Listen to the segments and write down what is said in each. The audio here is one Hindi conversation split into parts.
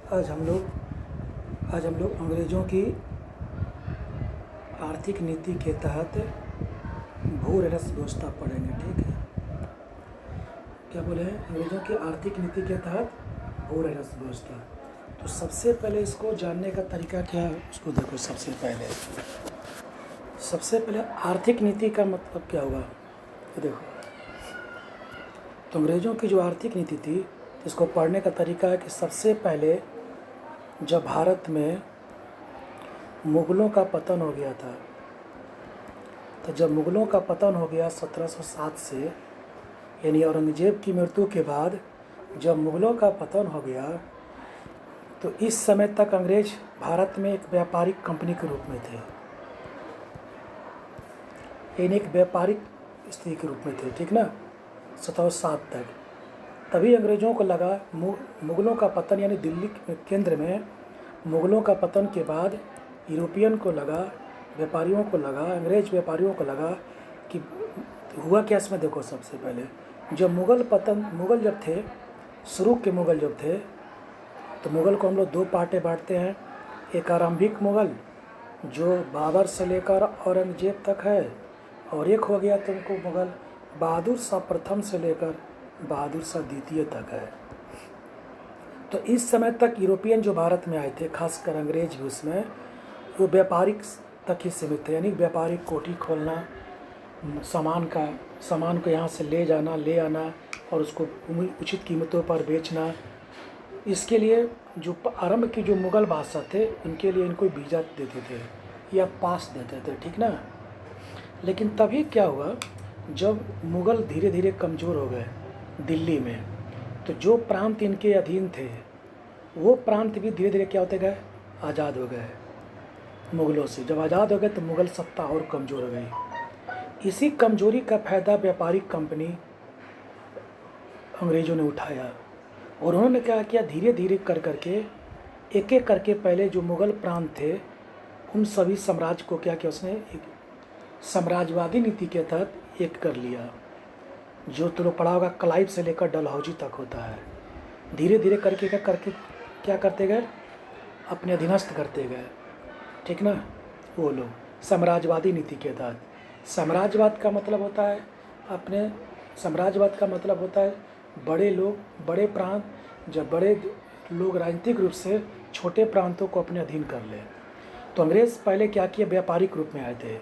आज हम लोग अंग्रेज़ों की आर्थिक नीति के तहत भू राजस्व व्यवस्था पढ़ेंगे। ठीक है, क्या बोले हैं? अंग्रेज़ों की आर्थिक नीति के तहत भू राजस्व व्यवस्था। तो सबसे पहले इसको जानने का तरीका क्या है उसको देखो। सबसे पहले आर्थिक नीति का मतलब क्या हुआ तो देखो। तो अंग्रेज़ों की जो आर्थिक नीति थी इसको पढ़ने का तरीका है कि सबसे पहले जब भारत में मुग़लों का पतन हो गया था, तो जब मुग़लों का पतन हो गया 1707 से, यानी औरंगज़ेब की मृत्यु के बाद जब मुग़लों का पतन हो गया, तो इस समय तक अंग्रेज़ भारत में एक व्यापारिक कंपनी के रूप में थे, यानी एक व्यापारिक स्थिति के रूप में थे। ठीक ना, 1707 तक। तभी अंग्रेज़ों को लगा मुग़लों का पतन, यानी दिल्ली के केंद्र में मुग़लों का पतन के बाद यूरोपियन को लगा, व्यापारियों को लगा, अंग्रेज़ व्यापारियों को लगा कि हुआ क्या इसमें देखो। सबसे पहले जब मुग़ल जब थे, शुरू के मुग़ल जब थे, तो मुग़ल को हम लोग दो पार्टे बांटते हैं। एक आरंभिक मुग़ल जो बाबर से लेकर औरंगज़ेब तक है, और एक हो गया तुमको मुग़ल बहादुर शाह प्रथम से लेकर बहादुर शाह द्वितीय तक है। तो इस समय तक यूरोपियन जो भारत में आए थे, खासकर अंग्रेज भी उसमें, वो व्यापारिक तक ही सीमित थे, यानी व्यापारिक कोठी खोलना, सामान को यहाँ से ले जाना, ले आना और उसको उचित कीमतों पर बेचना। इसके लिए जो आरंभ की जो मुग़ल बादशाह थे, उनके लिए इनको वीज़ा देते थे या पास देते थे। ठीक ना, लेकिन तभी क्या हुआ, जब मुग़ल धीरे धीरे कमज़ोर हो गए दिल्ली में, तो जो प्रांत इनके अधीन थे वो प्रांत भी धीरे धीरे क्या होते गए, आज़ाद हो गए मुग़लों से। जब आज़ाद हो गए तो मुग़ल सत्ता और कमज़ोर हो गई। इसी कमज़ोरी का फ़ायदा व्यापारिक कंपनी अंग्रेज़ों ने उठाया, और उन्होंने क्या किया, धीरे धीरे कर करके एक एक करके पहले जो मुग़ल प्रांत थे उन सभी साम्राज्य को क्या किया उसने, एक साम्राज्यवादी नीति के तहत एक कर लिया। जो तो लोग पढ़ा होगा, क्लाइव से लेकर डलहौजी तक होता है। धीरे धीरे करके क्या करते गए, अपने अधीनस्थ करते गए। ठीक ना, वो लोग साम्राज्यवादी नीति के तहत। साम्राज्यवाद का मतलब होता है बड़े लोग, बड़े प्रांत, जब बड़े लोग राजनीतिक रूप से छोटे प्रांतों को अपने अधीन कर ले। तो अंग्रेज़ पहले क्या किए, व्यापारिक रूप में आए थे,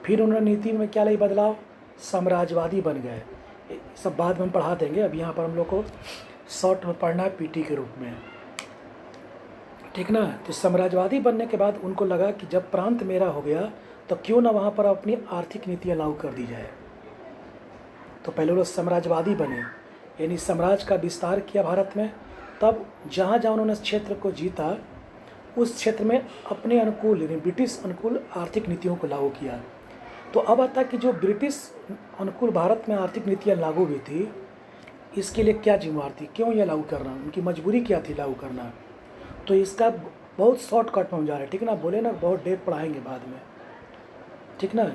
फिर उन्होंने नीति में क्या लाई बदलाव, साम्राज्यवादी बन गए। सब बाद में हम पढ़ा देंगे, अब यहाँ पर हम लोग को शॉर्ट में पढ़ना है पीटी के रूप में। ठीक ना, तो साम्राज्यवादी बनने के बाद उनको लगा कि जब प्रांत मेरा हो गया तो क्यों ना वहाँ पर अपनी आर्थिक नीतियाँ लागू कर दी जाए। तो पहले लोग साम्राज्यवादी बने, यानी साम्राज्य का विस्तार किया भारत में। तब जहाँ जहाँ उन्होंने क्षेत्र को जीता, उस क्षेत्र में अपने अनुकूल, यानी ब्रिटिश अनुकूल आर्थिक नीतियों को लागू किया। तो अब आता कि जो ब्रिटिश अनुकूल भारत में आर्थिक नीतियाँ लागू हुई थी, इसके लिए क्या जिम्मेवार थी, क्यों ये लागू करना, उनकी मजबूरी क्या थी लागू करना। तो इसका बहुत शॉर्टकट में हम जा रहे हैं। ठीक ना, बोले ना बहुत डेप पढ़ाएंगे बाद में। ठीक ना,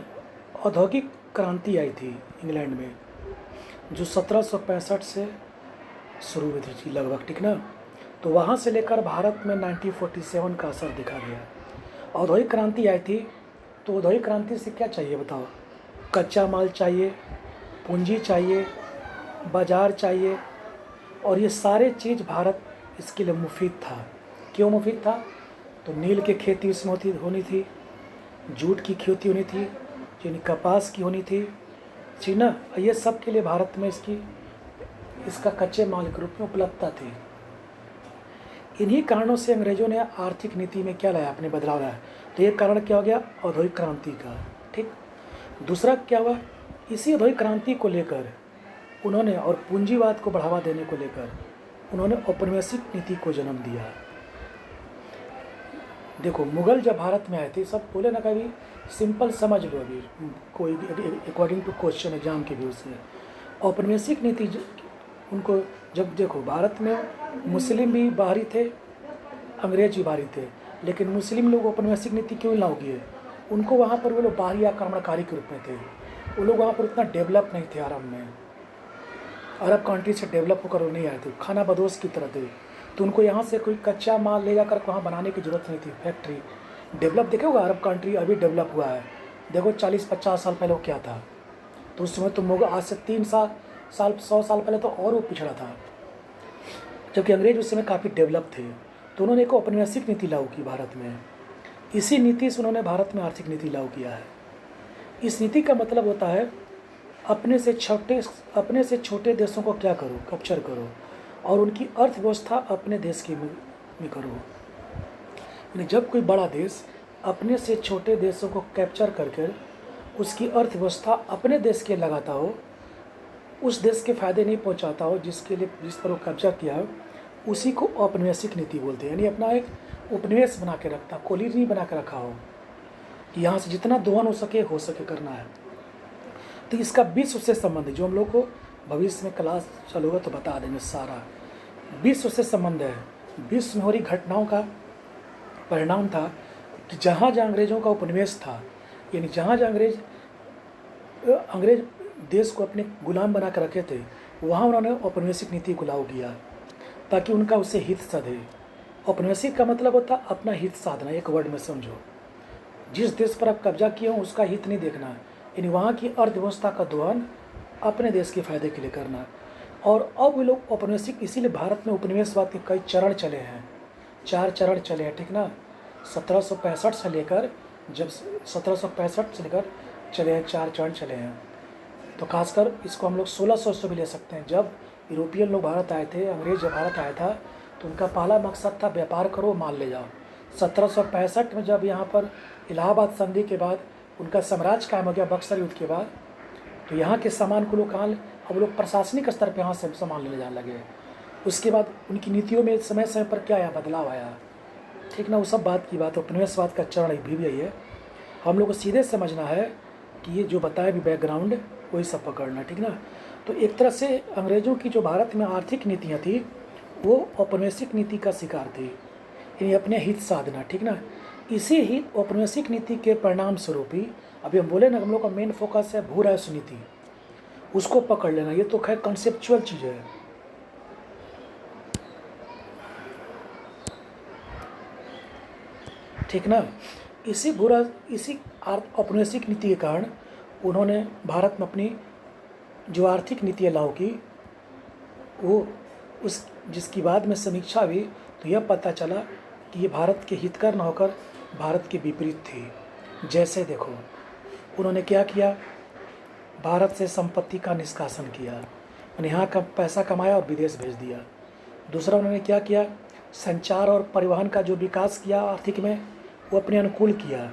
औद्योगिक क्रांति आई थी इंग्लैंड में, जो 1765 से शुरू हुई थी लगभग। ठीक ना, तो वहाँ से लेकर भारत में 1947 का असर दिखा गया। औद्योगिक क्रांति आई थी, तो औद्योगिक क्रांति से क्या चाहिए बताओ, कच्चा माल चाहिए, पूंजी चाहिए, बाज़ार चाहिए, और ये सारे चीज़ भारत इसके लिए मुफीद था। क्यों मुफीद था, तो नील की खेती इसमें होनी थी, जूट की खेती होनी थी, यानी कपास की होनी थी। ठीक ना, ये सब के लिए भारत में इसका कच्चे माल के रूप में उपलब्धता थी। इन्हीं कारणों से अंग्रेज़ों ने आर्थिक नीति में क्या लाया, अपने बदलाव लाया। तो ये कारण क्या हो गया, औद्योगिक क्रांति का। ठीक, दूसरा क्या हुआ, इसी औद्योगिक क्रांति को लेकर उन्होंने, और पूंजीवाद को बढ़ावा देने को लेकर उन्होंने औपनिवेशिक नीति को जन्म दिया। देखो, मुग़ल जब भारत में आए थे, सब बोले ना, कभी सिंपल समझ लो, अभी कोई भी अकॉर्डिंग टू क्वेश्चन एग्जाम के व्यू से औपनिवेशिक नीति उनको, जब देखो भारत में मुस्लिम भी बाहरी थे, अंग्रेज भी बाहरी थे, लेकिन मुस्लिम लोग औपनिवेशिक नीति क्यों लागू किए, उनको वहाँ पर वो लोग बाहरी आक्रमणकारी के रूप में थे। वो लोग वहाँ पर उतना डेवलप नहीं थे आरंभ में, अरब कंट्री से डेवलप होकर वो नहीं आए थे, खाना बदोश की तरह थे। तो उनको यहाँ से कोई कच्चा माल ले जाकर वहाँ बनाने की ज़रूरत नहीं थी। फैक्ट्री डेवलप देखे होगा, अरब कंट्री अभी डेवलप हुआ है, देखो 40-50 साल पहले वो क्या था। तो उस समय तो मुगल, आज से 100 साल पहले तो और वो पिछड़ा था, जबकि अंग्रेज उस समय काफ़ी डेवलप थे। तो उन्होंने एक औपनिवेशिक नीति लागू की भारत में। इसी नीति से उन्होंने भारत में आर्थिक नीति लागू किया है। इस नीति का मतलब होता है अपने से छोटे देशों को क्या करो, कैप्चर करो, और उनकी अर्थव्यवस्था अपने देश की में करो। यानी जब कोई बड़ा देश अपने से छोटे देशों को कैप्चर करके उसकी अर्थव्यवस्था अपने देश के लगाता हो, उस देश के फ़ायदे नहीं पहुंचाता हो जिस पर वो कब्जा किया हो, उसी को औपनिवेशिक नीति बोलते हैं। यानी अपना एक उपनिवेश बना के रखता, कॉलोनी बना के रखा हो कि यहाँ से जितना दोहन हो सके करना है। तो इसका विश्व से संबंध है, जो हम लोग को भविष्य में क्लास चलोगा तो बता देंगे, सारा विश्व से संबंध है। विश्व में हो रही घटनाओं का परिणाम था कि जहाँ जहाँ अंग्रेज़ों का उपनिवेश था, यानी जहाँ जहाँ अंग्रेज देश को अपने गुलाम बना कर रखे थे, वहाँ उन्होंने औपनिवेशिक नीति को लागू किया ताकि उनका उससे हित सधे। औपनिवेशिक का मतलब होता अपना हित साधना, एक वर्ड में समझो। जिस देश पर आप कब्जा किए हो उसका हित नहीं देखना, यानी वहाँ की अर्थव्यवस्था का दोहन अपने देश के फायदे के लिए करना। और अब वे लोग औपनिवेशिक, इसीलिए भारत में उपनिवेशवाद के कई चरण चले हैं, 4 चरण चले हैं, ठीक ना। 1765 से लेकर, जब 1765 से लेकर चले हैं, 4 चरण चले हैं। तो खासकर इसको हम लोग 1600 से भी ले सकते हैं। जब यूरोपियन लोग भारत आए थे, अंग्रेज जब भारत आया था, तो उनका पहला मकसद था व्यापार करो, माल ले जाओ। 1765 में जब यहाँ पर इलाहाबाद संधि के बाद उनका साम्राज्य कायम हो गया, बक्सर युद्ध के बाद, तो यहाँ के सामान को लोग अब लोग प्रशासनिक स्तर पर यहाँ से सामान लेने जाने लगे। उसके बाद उनकी नीतियों में समय समय पर क्या आया, बदलाव आया, ठीक ना। वो सब बात की बात, उपनिवेशवाद का चरण भी यही है। हम लोग को सीधे समझना है कि ये जो बताया भी बैकग्राउंड, वही सब पकड़ना, ठीक ना। तो एक तरह से अंग्रेज़ों की जो भारत में आर्थिक नीतियाँ थी वो औपनिवेशिक नीति का शिकार थी, यानी अपने हित साधना, ठीक ना। इसी ही औपनिवेशिक नीति के परिणाम स्वरूप ही अभी हम बोले ना, हम लोग का मेन फोकस है भू राजस्व नीति, उसको पकड़ लेना। ये तो खैर कंसेप्चुअल चीज़ है, ठीक ना। इसी औपनिवेशिक नीति के कारण उन्होंने भारत में अपनी जो आर्थिक नीतियाँ लागू की, वो जिसकी बाद में समीक्षा हुई तो यह पता चला कि ये भारत के हितकर न होकर भारत के विपरीत थी। जैसे देखो, उन्होंने क्या किया, भारत से संपत्ति का निष्कासन किया, उन्हें यहाँ का पैसा कमाया और विदेश भेज दिया। दूसरा उन्होंने क्या किया, संचार और परिवहन का जो विकास किया आर्थिक में, वो अपने अनुकूल किया,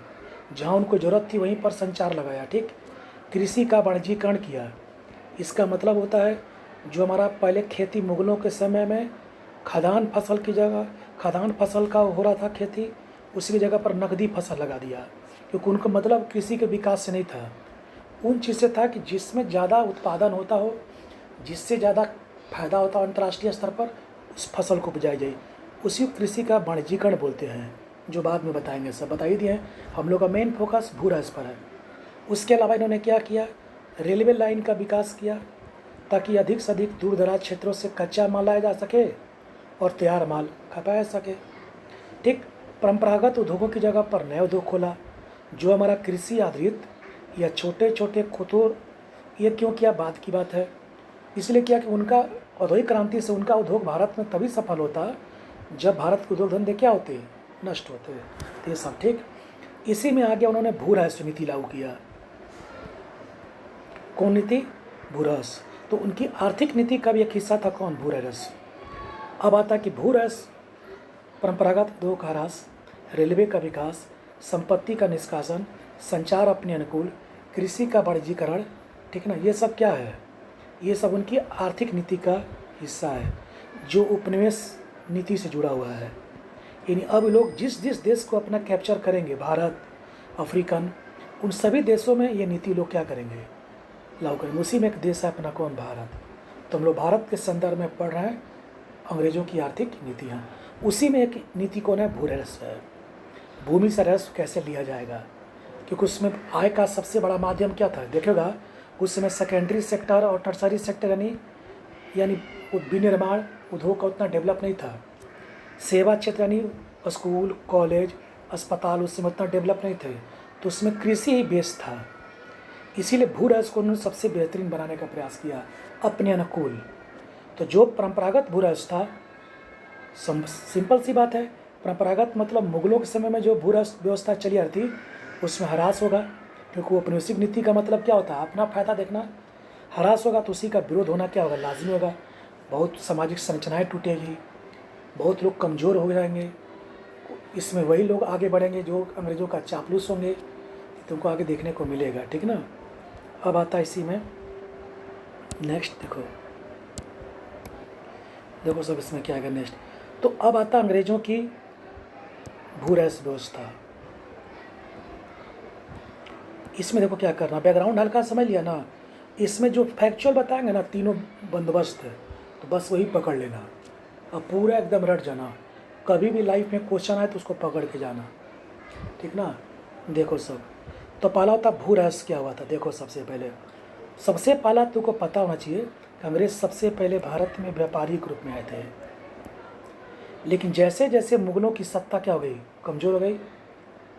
जहाँ उनको ज़रूरत थी वहीं पर संचार लगाया, ठीक। कृषि का वाणिज्यीकरण किया। इसका मतलब होता है जो हमारा पहले खेती मुगलों के समय में खदान फसल की जगह, खदान फसल का हो रहा था खेती, उसी की जगह पर नकदी फसल लगा दिया, क्योंकि उनका मतलब कृषि के विकास से नहीं था। उन चीज़ से था कि जिसमें ज़्यादा उत्पादन होता हो, जिससे ज़्यादा फायदा होता हो अंतर्राष्ट्रीय स्तर पर, उस फसल को उपजाई जाए, उसी कृषि का वाणिज्यीकरण बोलते हैं, जो बाद में बताएंगे, सब बता ही दिए हैं। हम लोग का मेन फोकस भू राजस्व पर है। उसके अलावा इन्होंने क्या किया, रेलवे लाइन का विकास किया ताकि अधिक से अधिक दूर दराज क्षेत्रों से कच्चा माल लाया जा सके और तैयार माल खपाया सके, ठीक। परंपरागत उद्योगों की जगह पर नए उद्योग खोला, जो हमारा कृषि आधारित या छोटे छोटे खुदूर, ये क्यों किया, बात की बात है। इसलिए किया कि उनका औद्योगिक क्रांति से उनका उद्योग भारत में तभी सफल होता जब भारत के उद्योग धंधे क्या होते, नष्ट होते। तो ये सब ठीक। इसी में आगे उन्होंने भू राजस्व नीति लागू किया। कौन नीति, भू राजस्व। तो उनकी आर्थिक नीति का भी एक हिस्सा था कौन, भू राजस्व। अब आता कि भू राजस्व, परंपरागत उद्योग का ह्रास, रेलवे का विकास, संपत्ति का निष्कासन, संचार अपने अनुकूल, कृषि का वाणिज्यीकरण, ठीक ना। ये सब क्या है, ये सब उनकी आर्थिक नीति का हिस्सा है जो उपनिवेश नीति से जुड़ा हुआ है। यानी अब लोग जिस जिस देश को अपना कैप्चर करेंगे, भारत, अफ्रीकन, उन सभी देशों में ये नीति लोग क्या करेंगे, लागू करेंगे। उसी में एक देश है अपना कौन, भारत। तो हम लोग भारत के संदर्भ में पढ़ रहे हैं अंग्रेज़ों की आर्थिक नीतियाँ। उसी में एक नीति कौन है, भू राजस्व है। भूमि से राजस्व कैसे लिया जाएगा, क्योंकि उसमें आय का सबसे बड़ा माध्यम क्या था, देखेगा उस समय सेकेंडरी सेक्टर और टर्सरी सेक्टर यानी विनिर्माण उद्योग का उतना डेवलप नहीं था। सेवा क्षेत्र यानी स्कूल, कॉलेज, अस्पताल उस समय उतना डेवलप नहीं थे, तो उसमें कृषि ही बेस था। इसीलिए भू राजस्व को उन्होंने सबसे बेहतरीन बनाने का प्रयास किया अपने अनुकूल। तो जो परंपरागत भू राजस्व था, सिंपल सी बात है, परंपरागत मतलब मुगलों के समय में जो भू राजस्व व्यवस्था चली आ रही थी उसमें ह्रास होगा, क्योंकि औपनिवेशिक नीति का मतलब क्या होता है, अपना फ़ायदा देखना। ह्रास होगा तो उसी का विरोध होना क्या होगा, लाजमी होगा। बहुत सामाजिक संरचनाएँ टूटेगी, बहुत लोग कमज़ोर हो जाएंगे। इसमें वही लोग आगे बढ़ेंगे जो अंग्रेज़ों का चापलूस होंगे, तुमको आगे देखने को मिलेगा, ठीक ना। अब आता है इसी में नेक्स्ट, देखो सब इसमें क्या आएगा नेक्स्ट। तो अब आता अंग्रेज़ों की भू राजस्व व्यवस्था। इसमें देखो क्या करना, बैकग्राउंड हल्का समझ लिया ना। इसमें जो फैक्चुअल बताएंगे ना तीनों बंदोबस्त है, तो बस वही पकड़ लेना, अब पूरा एकदम रट जाना। कभी भी लाइफ में क्वेश्चन आए तो उसको पकड़ के जाना, ठीक ना। देखो सब, तो पहला होता भू राजस्व क्या हुआ था। देखो सबसे पहला तुमको पता होना चाहिए कि अंग्रेज़ सबसे पहले भारत में व्यापारिक रूप में आए थे, लेकिन जैसे जैसे मुग़लों की सत्ता क्या हो गई, कमज़ोर हो गई,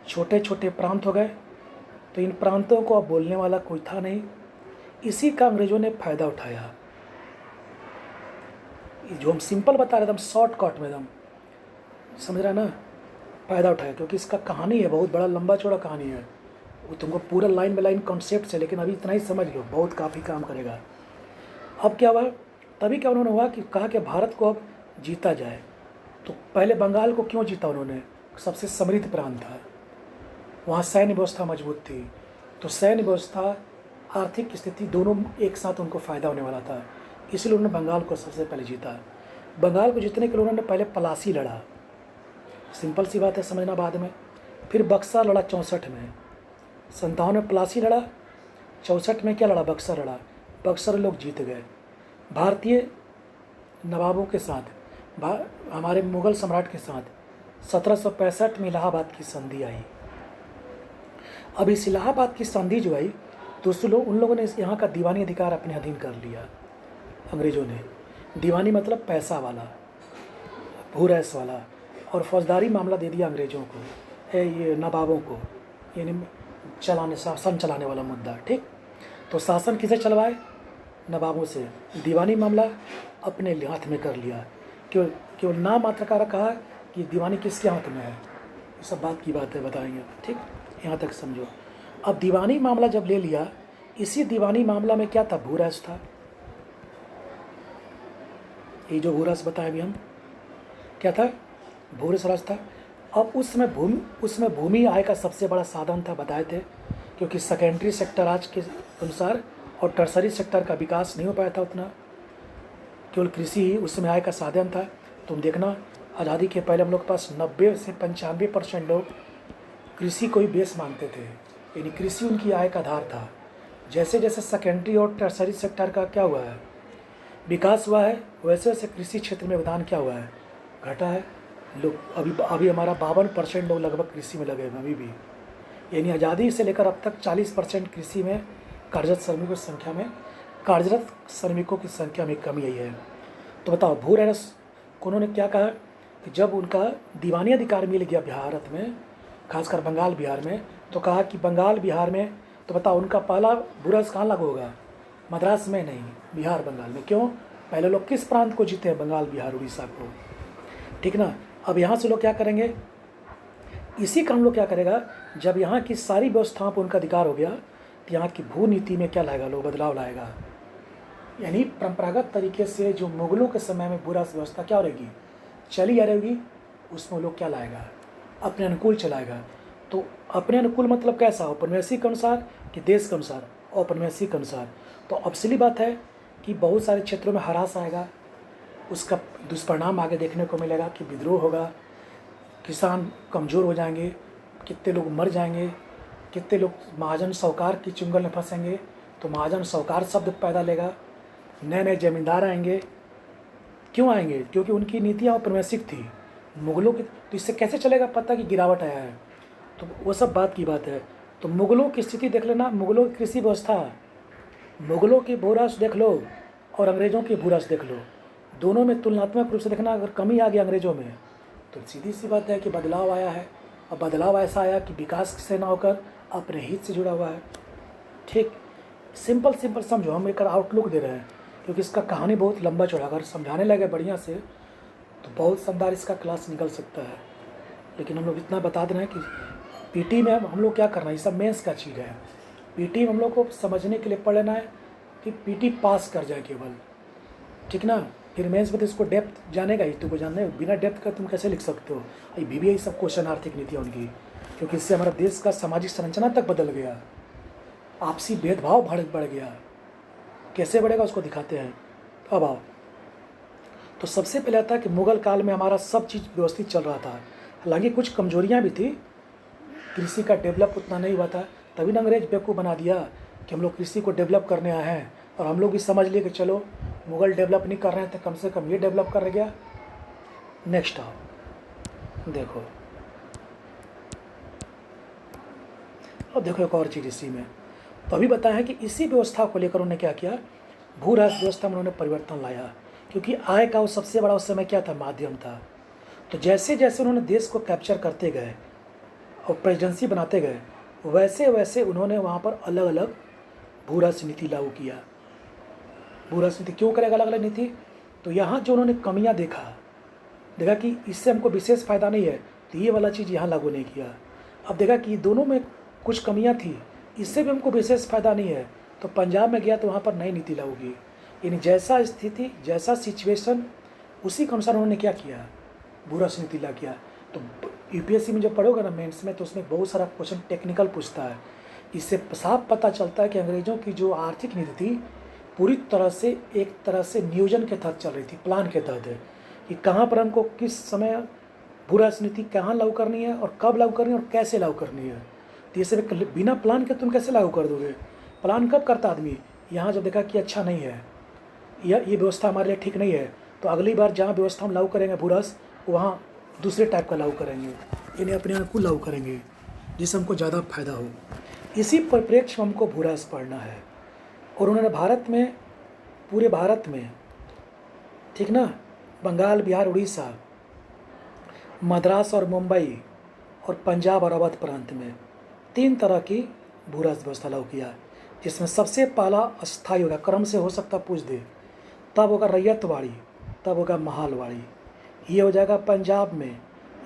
छोटे छोटे प्रांत हो गए, तो इन प्रांतों को अब बोलने वाला कोई था नहीं। इसी का अंग्रेज़ों ने फ़ायदा उठाया। जो हम सिंपल बता रहे थे, हम शॉर्टकट में एकदम समझ रहा ना, फ़ायदा उठाया, क्योंकि इसका कहानी है, बहुत बड़ा लंबा चौड़ा कहानी है, वो तुमको पूरा लाइन बाय लाइन कॉन्सेप्ट है, लेकिन अभी इतना ही समझ लो, बहुत काफ़ी काम करेगा। अब क्या हुआ, तभी क्या उन्होंने हुआ कि कहा कि भारत को अब जीता जाए। तो पहले बंगाल को क्यों जीता उन्होंने, सबसे समृद्ध प्रांत था, वहाँ सैन्य व्यवस्था मजबूत थी, तो सैन्य व्यवस्था आर्थिक स्थिति दोनों एक साथ उनको फ़ायदा होने वाला था, इसलिए उन्होंने बंगाल को सबसे पहले जीता। बंगाल को जीतने के लिए उन्होंने पहले पलासी लड़ा, सिंपल सी बात है समझना बाद में। फिर बक्सर लड़ा 64 में, 57 में पलासी लड़ा, 64 में क्या लड़ा, बक्सर लड़ा। बक्सर लोग जीत गए। भारतीय नवाबों के साथ, हमारे मुग़ल सम्राट के साथ 1765 में इलाहाबाद की संधि आई। अब इस इलाहाबाद की संधि जो आई, तो उन लोगों ने यहाँ का दीवानी अधिकार अपने अधीन कर लिया। अंग्रेज़ों ने दीवानी मतलब पैसा वाला, भू राजस्व वाला, और फौजदारी मामला दे दिया अंग्रेज़ों को, ये नवाबों को, यानी शासन चलाने वाला मुद्दा, ठीक। तो शासन किसे चलवाए, नवाबों से। दीवानी मामला अपने हाथ में कर लिया, केवल नाम मात्र का कहा कि दीवानी किसके हाथ में है, ये सब बात की बात है, बताएंगे, ठीक। यहाँ तक समझो। अब दीवानी मामला जब ले लिया, इसी दीवानी मामला में क्या था, भू राजस्व था। ये जो भू राजस्व बताया अभी हम, क्या था, भू राजस्व था। अब उसमें भूमि आय का सबसे बड़ा साधन था, बताए थे, क्योंकि सेकेंडरी सेक्टर आज के अनुसार और टर्सरी सेक्टर का विकास नहीं हो पाया था उतना, केवल कृषि ही उसमें आय का साधन था। तुम देखना, आज़ादी के पहले हम लोग के पास 90 से 95% लोग कृषि को ही बेस मानते थे, यानी कृषि उनकी आय का आधार था। जैसे जैसे सेकेंडरी और टर्सरी सेक्टर का क्या हुआ है, विकास हुआ है, वैसे वैसे कृषि क्षेत्र में योगदान क्या हुआ है, घटा है। लोग अभी हमारा 52% लोग लगभग कृषि में लगे हुए अभी भी, यानी आज़ादी से लेकर अब तक 40% कृषि में कार्यरत श्रमिकों की संख्या में कमी आई है। तो बताओ, भू राजस्व को उन्होंने क्या कहा कि जब उनका दीवानी अधिकार मिल गया भारत में, खासकर बंगाल बिहार में, तो कहा कि बंगाल बिहार में, तो बताओ उनका पहला भू राजस्व कहाँ लागू होगा, मद्रास में नहीं, बिहार बंगाल में। क्यों, पहले लोग किस प्रांत को जीते हैं, बंगाल बिहार उड़ीसा को, ठीक ना। अब यहाँ से लोग क्या करेंगे, इसी का हम लोग क्या करेगा, जब यहाँ की सारी व्यवस्थाओं पर उनका अधिकार हो गया, तो यहाँ की भू नीति में क्या लाएगा, लोग बदलाव लाएगा। यानी परंपरागत तरीके से जो मुग़लों के समय में भू राजस्व व्यवस्था क्या रहेगी, चली आ रहेगी, उसमें लोग क्या लाएगा, अपने अनुकूल चलाएगा। तो अपने अनुकूल मतलब कैसा, औपनिवेशिक के अनुसार कि देश के अनुसार, औपनिवेशिक के अनुसार। तो अब सिली बात है कि बहुत सारे क्षेत्रों में ह्रास आएगा, उसका दुष्परिणाम आगे देखने को मिलेगा कि विद्रोह होगा, किसान कमज़ोर हो जाएंगे, कितने लोग मर जाएंगे, कितने लोग महाजन साहूकार की चुंगल में फंसेंगे। तो महाजन साहूकार शब्द पैदा लेगा, नए नए जमींदार आएंगे। क्यों आएंगे, क्योंकि उनकी नीतियाँ औपनिवेशिक थी मुग़लों की। तो इससे कैसे चलेगा पता कि गिरावट आया है, तो वो सब बात की बात है। तो मुग़लों की स्थिति देख लेना, मुग़लों की कृषि व्यवस्था, मुग़लों की भू राजस्व देख लो और अंग्रेज़ों की भू राजस्व देख लो, दोनों में तुलनात्मक रूप से देखना। अगर कमी आ गई अंग्रेज़ों में तो सीधी सी बात है कि बदलाव आया है, और बदलाव ऐसा आया कि विकास से ना होकर अपने हित से जुड़ा हुआ है। ठीक, सिंपल सिंपल समझो, हम एक आउटलुक दे रहे हैं, क्योंकि इसका कहानी बहुत लंबा चौड़ा, अगर समझाने लगे बढ़िया से तो बहुत शानदार इसका क्लास निकल सकता है। लेकिन हम लोग इतना बता दे रहे हैं कि पीटी में हम लोग क्या करना है, ये सब मेंस का चीज़ है। पीटी में हम लोग को समझने के लिए पढ़ लेना है कि पीटी पास कर जाए केवल, ठीक ना। फिर मेंस में तो इसको डेप्थ जानेगा ही, तुमको जानना है, बिना डेप्थ का तुम कैसे लिख सकते हो। ये बीबीआई सब क्वेश्चन आर्थिक नीति है उनकी, क्योंकि इससे हमारा देश का सामाजिक संरचना तक बदल गया, आपसी भेदभाव बढ़ गया। कैसे बढ़ेगा उसको दिखाते हैं। अब आओ, तो सबसे पहले आता है कि मुगल काल में हमारा सब चीज़ व्यवस्थित चल रहा था, हालांकि कुछ कमजोरियां भी थी, कृषि का डेवलप उतना नहीं हुआ था। तभी ना अंग्रेज बेवकूफ़ बना दिया कि हम लोग कृषि को डेवलप करने आए हैं, और हम लोग भी समझ लिए कि चलो मुगल डेवलप नहीं कर रहे हैं तो कम से कम ये डेवलप कर गया। नेक्स्ट आओ, देखो, अब देखो एक और चीज़ इसी में, तो अभी बताया है कि इसी व्यवस्था को लेकर उन्होंने क्या किया, भू राजस्व व्यवस्था में उन्होंने परिवर्तन लाया, क्योंकि आय का वो सबसे बड़ा उस समय क्या था, माध्यम था। तो जैसे जैसे उन्होंने देश को कैप्चर करते गए और प्रेसिडेंसी बनाते गए, वैसे वैसे उन्होंने वहाँ पर अलग अलग भू राजस्व नीति लागू किया। भू राजस्व नीति क्यों करेगा अलग अलग नीति, तो यहाँ जो उन्होंने कमियाँ देखा कि इससे हमको विशेष फ़ायदा नहीं है, तो ये वाला चीज़ यहाँ लागू नहीं किया। अब देखा कि दोनों में कुछ कमियाँ थी, इससे भी हमको विशेष फ़ायदा नहीं है, तो पंजाब में गया तो वहाँ पर नई नीति लागू की। यानी जैसा स्थिति, जैसा सिचुएशन, उसी के अनुसार उन्होंने क्या किया, भू राजस्व नीति लागू किया। तो यूपीएससी में जब पढ़ोगे ना मेंस में, तो उसमें बहुत सारा क्वेश्चन टेक्निकल पूछता है। इससे साफ पता चलता है कि अंग्रेज़ों की जो आर्थिक नीति थी पूरी तरह से एक तरह से नियोजन के तहत चल रही थी, प्लान के तहत है कि कहाँ पर हमको किस समय भू राजस्व नीति कहाँ लागू करनी है और कब लागू करनी है और कैसे लागू करनी है। तो ये सब बिना प्लान के तुम कैसे लागू कर दोगे। प्लान कब करता आदमी, यहाँ जब देखा कि अच्छा नहीं है, ये व्यवस्था हमारे लिए ठीक नहीं है, तो अगली बार जहाँ व्यवस्था हम लागू करेंगे भू राजस्व, वहाँ दूसरे टाइप का लागू करेंगे, इन्हें अपने अनुकूल लागू करेंगे जिससे हमको ज़्यादा फायदा हो। इसी परिप्रेक्ष्य में हमको भू राजस्व पढ़ना है। और उन्होंने भारत में, पूरे भारत में, ठीक ना, बंगाल, बिहार, उड़ीसा, मद्रास और मुंबई और पंजाब और अवध प्रांत में 3 तरह की भू राजस्व व्यवस्था लागू किया, जिसमें सबसे पहला अस्थायी होगा, क्रम से हो सकता पूछ दे, तब होगा रैयतवाड़ी, तब होगा महालवाड़ी। ये हो जाएगा पंजाब में,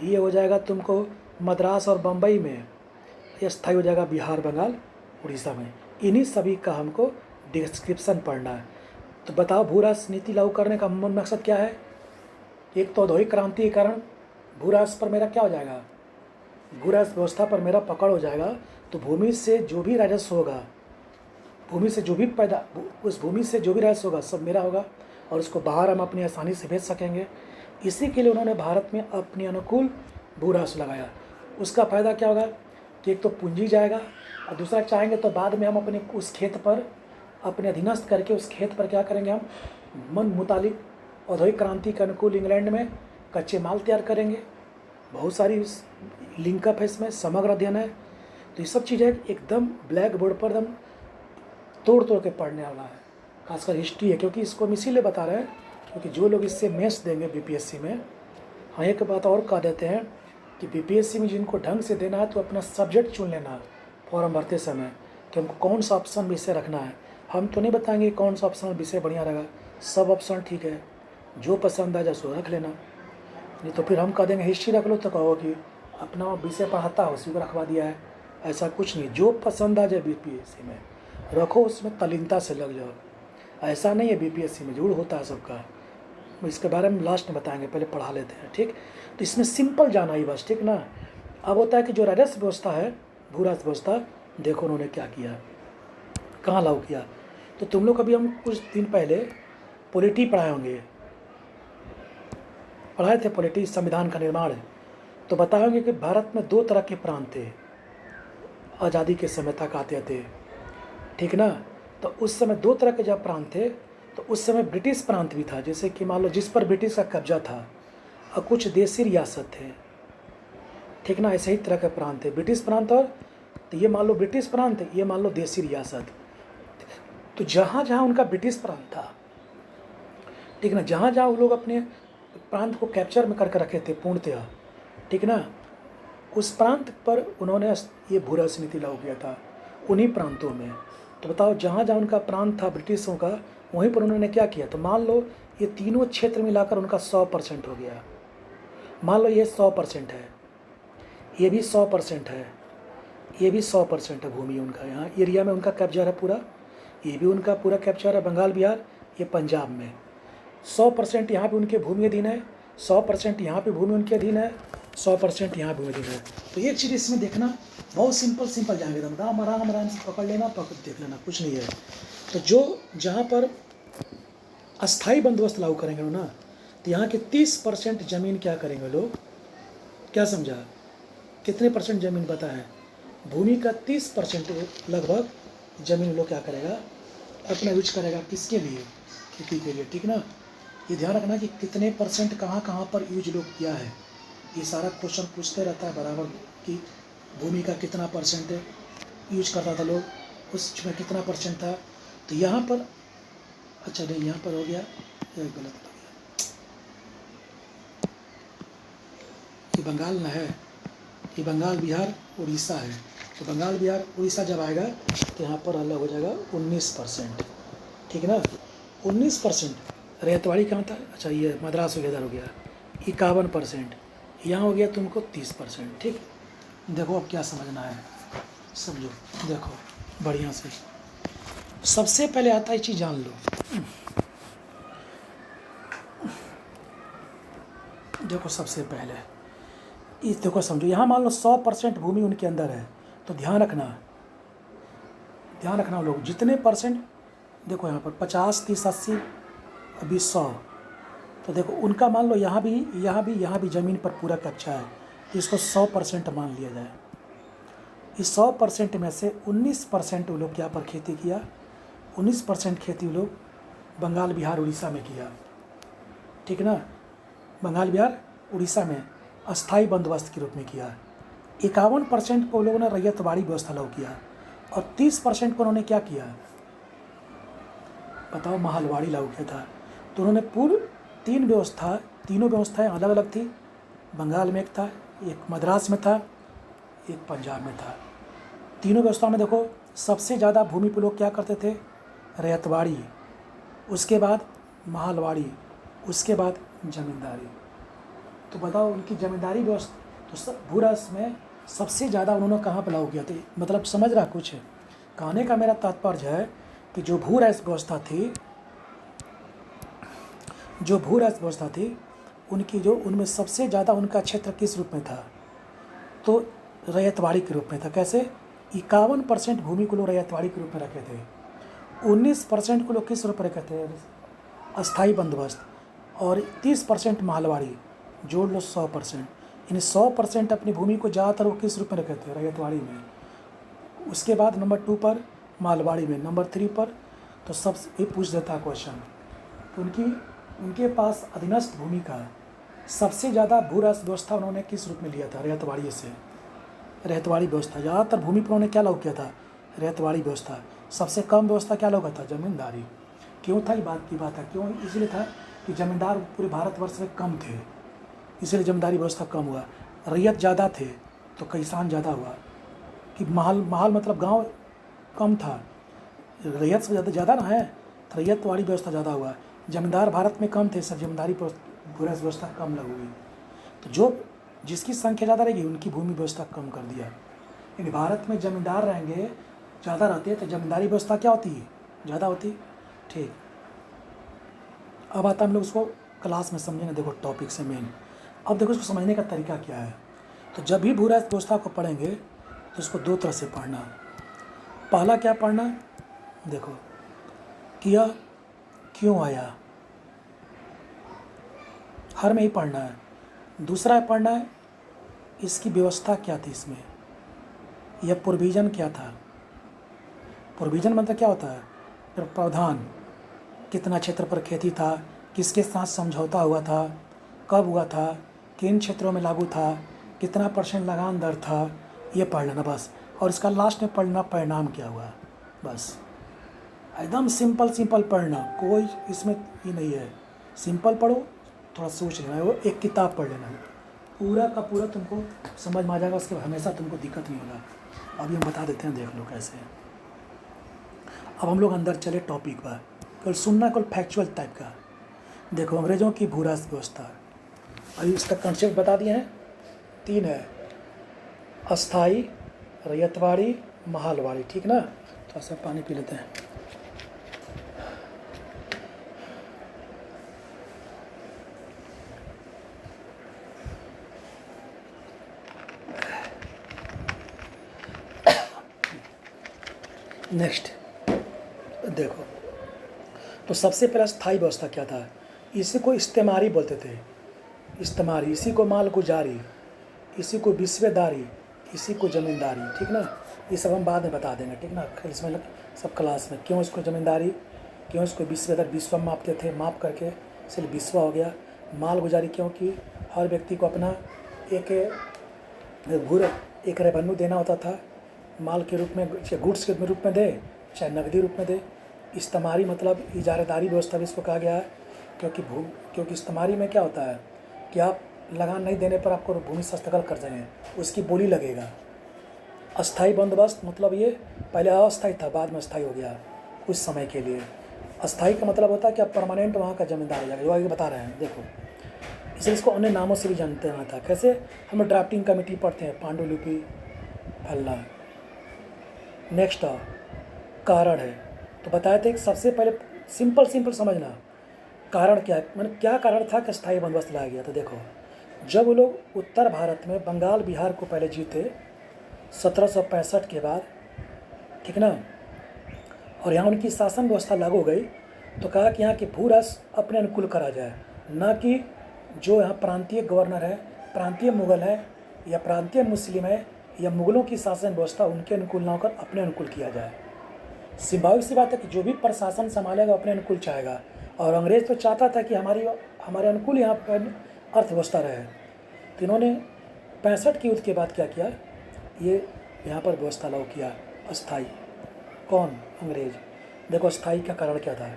ये हो जाएगा तुमको मद्रास और बम्बई में, ये स्थायी हो जाएगा बिहार, बंगाल, उड़ीसा में। इन्हीं सभी का हमको डिस्क्रिप्शन पढ़ना है। तो बताओ भू राजस्व नीति लागू करने का मूल मकसद क्या है। एक तो औद्योगिक क्रांति के कारण भू राजस्व पर मेरा क्या हो जाएगा, भू राजस्व व्यवस्था पर मेरा पकड़ हो जाएगा। तो भूमि से जो भी राजस्व होगा, भूमि से जो भी उस भूमि से जो भी राजस्व होगा सब मेरा होगा, और उसको बाहर हम अपनी आसानी से भेज सकेंगे। इसी के लिए उन्होंने भारत में अपने अनुकूल भू राजस्व लगाया। उसका फ़ायदा क्या होगा कि एक तो पूंजी जाएगा, और दूसरा चाहेंगे तो बाद में हम अपने उस खेत पर अपने अधीनस्थ करके उस खेत पर क्या करेंगे, हम मन मुतालिक औद्योगिक क्रांति के अनुकूल इंग्लैंड में कच्चे माल तैयार करेंगे। बहुत सारी लिंकअप है इसमें, समग्र अध्ययन है। तो ये सब चीज़ें एकदम ब्लैक बोर्ड पर एकदम तोड़ तोड़ के पढ़ने वाला है, खासकर हिस्ट्री है, क्योंकि इसको हम इसीलिए बता रहे हैं क्योंकि जो लोग इससे मेंस देंगे बीपीएससी में, हाँ एक बात और कह देते हैं कि बीपीएससी में जिनको ढंग से देना है तो अपना सब्जेक्ट चुन लेना फॉर्म भरते समय कि हमको कौन सा ऑप्शन विषय रखना है। हम तो नहीं बताएंगे कौन सा ऑप्शन विषय बढ़िया रहेगा, सब ऑप्शन ठीक है, जो पसंद आ जाए सो रख लेना। नहीं तो फिर हम कह देंगे हिस्ट्री रख लो तो कहो कि अपना विषय पढ़ाता हो उसी को रखवा दिया है। ऐसा कुछ नहीं, जो पसंद आ जाए बीपीएससी में रखो, उसमें तल्लीनता से लग जाओ। ऐसा नहीं है बीपीएससी में जुड़ होता है सबका, इसके बारे में लास्ट में बताएंगे, पहले पढ़ा लेते हैं, ठीक। तो इसमें सिंपल जाना ही बस, ठीक ना। अब होता है कि जो राजस्व व्यवस्था है, भू राजस्व व्यवस्था, देखो उन्होंने क्या किया, कहाँ लागू किया। तो तुम लोग अभी हम कुछ दिन पहले पॉलिटी पढ़ाए होंगे, पढ़ाए थे पॉलिटी, संविधान का निर्माण। तो बताए होंगे कि भारत में 2 तरह के प्रांत थे आज़ादी के समय तक आते थे, ठीक ना। तो उस समय 2 तरह के जब प्रांत थे, तो उस समय ब्रिटिश प्रांत भी था, जैसे कि मान लो जिस पर ब्रिटिश का कब्जा था, और कुछ देसी रियासत थे, ठीक ना। ऐसे ही तरह के प्रांत थे, ब्रिटिश प्रांत, और तो ये मान लो ब्रिटिश प्रांत, ये मान लो देसी रियासत। तो जहाँ जहाँ उनका ब्रिटिश प्रांत था, ठीक ना, जहाँ जहाँ वो लोग अपने प्रांत को कैप्चर में करके रखे थे पूर्णतया, ठीक ना। उस प्रांत पर उन्होंने ये भू राष्ट्र नीति लागू किया था, उन्हीं प्रांतों में। तो बताओ, जहाँ जहाँ उनका प्रांत था ब्रिटिशों का, वहीं पर उन्होंने क्या किया। तो मान लो ये तीनों क्षेत्र मिलाकर उनका 100% हो गया। मान लो ये 100% है, ये भी 100% है, ये भी 100% है भूमि उनका, यहाँ एरिया में उनका कैप्चर है पूरा, ये भी उनका पूरा कैप्चर है बंगाल बिहार, ये पंजाब में। 100% यहाँ पे उनके भूमि अधीन है, 100% यहाँ पे भूमि उनके अधीन है, 100% यहाँ भूमि अधीन है। तो ये चीज़ इसमें देखना बहुत सिंपल जाएंगे, एकदम राम राम राम से पकड़ लेना, देख लेना, कुछ नहीं है। तो जो जहाँ पर अस्थाई बंदोबस्त लागू करेंगे ना, तो यहाँ के 30% ज़मीन क्या करेंगे लोग, क्या समझा, कितने परसेंट ज़मीन पता है, भूमि का 30% लगभग ज़मीन लोग क्या करेगा, अपना यूज करेगा, किसके लिए, खेती के लिए, ठीक ना। ये ध्यान रखना कि कितने परसेंट कहाँ कहाँ पर यूज लोग किया है, ये सारा क्वेश्चन पूछते रहता है बराबर कि भूमि का कितना परसेंट यूज करता था लोग, उसमें कितना परसेंट था। तो यहाँ पर अच्छा नहीं, यहाँ पर हो गया, ये गलत हो गया, ये बंगाल ना है, ये बंगाल बिहार उड़ीसा है। तो बंगाल बिहार उड़ीसा जब आएगा तो यहाँ पर अलग हो जाएगा 19%, ठीक है ना। 19% रेतवाड़ी कहाँ था, अच्छा ये मद्रास वगैरह हो गया 51%, यहाँ हो गया तुमको 30%, ठीक। देखो अब क्या समझना है, समझो, देखो बढ़िया से। सबसे पहले आता है चीज़ जान लो, देखो सबसे पहले इस देखो समझो, यहाँ मान लो 100% भूमि उनके अंदर है, तो ध्यान रखना लोग जितने परसेंट, देखो यहाँ पर 50, 30, 80, अभी 100, तो देखो उनका मान लो यहाँ भी ज़मीन पर पूरा कब्जा है, तो इसको 100% मान लिया जाए। इस 100% में से 19% वो लोग क्या पर खेती किया, 19% खेती वो लोग बंगाल बिहार उड़ीसा में किया, ठीक ना। बंगाल बिहार उड़ीसा में अस्थाई बंदोबस्त के रूप में किया। 51% को लोगों ने रैयतवाड़ी व्यवस्था लागू किया, और 30% को उन्होंने क्या किया बताओ, महलवाड़ी लागू किया था। तो उन्होंने पूर्व तीनों व्यवस्थाएं अलग अलग थी, बंगाल में एक था, एक मद्रास में था, एक पंजाब में था। तीनों व्यवस्था में देखो सबसे ज़्यादा भूमि पर लोग क्या करते थे, रैयतवाड़ी, उसके बाद महलवाड़ी, उसके बाद जमींदारी। तो बताओ उनकी जमींदारी व्यवस्था, तो भू राष्ट्र में सबसे ज़्यादा उन्होंने कहाँ पर लागू किया था, मतलब समझ रहा कुछ है। कहने का मेरा तात्पर्य है कि जो भू राष्ट्र व्यवस्था थी उनकी उनमें सबसे ज़्यादा उनका क्षेत्र किस रूप में था, तो रैयतवाड़ी के रूप में था। कैसे, 51% भूमि को लोग रैयतवाड़ी के रूप में रखे थे, 19% को लोग किस रूप में रखे थे, अस्थाई बंदोबस्त, और 30% महलवाड़ी, जोड़ लो 100%, यानी 100% अपनी भूमि को ज़्यादातर वो किस रूप में रखे थे, रैयतवाड़ी में। उसके बाद नंबर 2 पर महलवाड़ी में, नंबर 3 पर, तो सब ये पूछ देता क्वेश्चन। तो उनके पास अधीनस्थ भूमि का सबसे ज़्यादा भू राष्ट्र व्यवस्था उन्होंने किस रूप में लिया था, रैयतवाड़ी से, रैयतवाड़ी व्यवस्था। ज़्यादातर भूमि पर उन्होंने क्या लागू किया था, रैयतवाड़ी व्यवस्था। सबसे कम व्यवस्था क्या लागू था, जमींदारी। क्यों था, ये बात की बात है, क्यों, इसलिए था कि जमींदार पूरे भारतवर्ष में कम थे, इसलिए जमींदारी व्यवस्था कम हुआ। रैयत ज़्यादा थे तो किसान ज़्यादा हुआ, कि महल मतलब गांव कम था, रैयत से ज़्यादा ना है, तो रैयतवाड़ी व्यवस्था ज़्यादा हुआ। जमींदार भारत में कम थे, सब जमींदारी व्यवस्था कम लागू हुई। तो जो जिसकी संख्या ज़्यादा रहेगी उनकी भूमि व्यवस्था कम कर दिया। यानी भारत में जमींदार रहेंगे, ज़्यादा रहते हैं, तो जमींदारी व्यवस्था क्या होती है, ज़्यादा होती। ठीक, अब आता हम लोग उसको क्लास में समझेंगे, देखो टॉपिक से मेन। अब देखो इसको समझने का तरीका क्या है। तो जब भी भू राष्ट्र व्यवस्था को पढ़ेंगे तो इसको 2 तरह से पढ़ना। पहला क्या पढ़ना, देखो किया क्यों आया, हर में ही पढ़ना है। दूसरा पढ़ना है इसकी व्यवस्था क्या थी, इसमें यह प्रोविज़न क्या था। प्रोविज़न मतलब क्या होता है, प्रावधान, कितना क्षेत्र पर खेती था, किसके साथ समझौता हुआ था, कब हुआ था, किन क्षेत्रों में लागू था, कितना % लगान दर था, ये पढ़ लेना बस। और इसका लास्ट में पढ़ना परिणाम क्या हुआ, बस। एकदम सिंपल पढ़ना, कोई इसमें ये नहीं है, सिंपल पढ़ो थोड़ा सोच लेना, वो एक किताब पढ़ लेना, पूरा का पूरा तुमको समझ में आ जाएगा, उसके बाद हमेशा तुमको दिक्कत नहीं होगा। अभी हम बता देते हैं, देख लो कैसे। अब हम लोग अंदर चले टॉपिक पर, केवल सुनना, केवल फैक्चुअल टाइप का। देखो, अंग्रेज़ों की भूराज व्यवस्था, अभी इसका कंसेप्ट बता दिए हैं, 3 है, अस्थाई, रैयतवाड़ी, महालवाड़ी, ठीक ना। थोड़ा सा पानी पी लेते हैं। नेक्स्ट देखो, तो सबसे पहला स्थायी व्यवस्था क्या था, इसी को इस्तेमारी बोलते थे, इस्तेमारी, इसी को मालगुजारी, इसी को विस्वेदारी, इसी को ज़मींदारी, ठीक ना। ये सब हम बाद में बता देंगे, ठीक ना, इसमें सब क्लास में, क्यों इसको ज़मींदारी, क्यों इसको विस्वेदार, विश्व मापते थे, माप करके इसलिए विश्व हो गया। मालगुजारी क्योंकि हर व्यक्ति को अपना एक रेवेन्यू देना होता था, माल के रूप में, चाहे गुड्स के रूप में दे, चाहे नकदी रूप में दे। इस्तेमारी मतलब इजारेदारी व्यवस्था भी इसको कहा गया है, क्योंकि इस्तेमारी में क्या होता है कि आप लगान नहीं देने पर आपको भूमि से हस्तगत कर देंगे, उसकी बोली लगेगा। अस्थाई बंदोबस्त मतलब ये पहले अस्थाई था, बाद में स्थायी हो गया कुछ समय के लिए। अस्थाई का मतलब होता है कि आप परमानेंट वहाँ का जमींदार हो जाएगा, जो आगे बता रहे हैं। देखो, इसलिए इसको अन्य नामों से भी जानते हैं था। कैसे, हम लोग ड्राफ्टिंग कमेटी पढ़ते हैं, पांडुलिपि फलना। नेक्स्ट कारण है, तो बताए थे कि सबसे पहले सिंपल समझना, कारण क्या है, मतलब क्या कारण था कि स्थायी बंदोबस्त लाया गया। तो देखो, जब वो लोग उत्तर भारत में बंगाल बिहार को पहले जीते 1765 के बाद, ठीक ना, और यहाँ उनकी शासन व्यवस्था लागू हो गई, तो कहा कि यहाँ के भू राष्ट्र अपने अनुकूल करा जाए, ना कि जो यहाँ प्रांतीय गवर्नर है, प्रांतीय मुगल है या प्रांतीय मुस्लिम है या मुगलों की शासन व्यवस्था उनके अनुकूल ना होकर अपने अनुकूल किया जाए। स्वाभाविक सी बात है कि जो भी प्रशासन संभालेगा अपने अनुकूल चाहेगा, और अंग्रेज़ तो चाहता था कि हमारे अनुकूल यहाँ पर अर्थव्यवस्था रहे। तो इन्होंने 65 की युद्ध के बाद क्या किया, ये यहाँ पर व्यवस्था लागू किया अस्थाई। कौन, अंग्रेज। देखो, अस्थाई का कारण क्या था,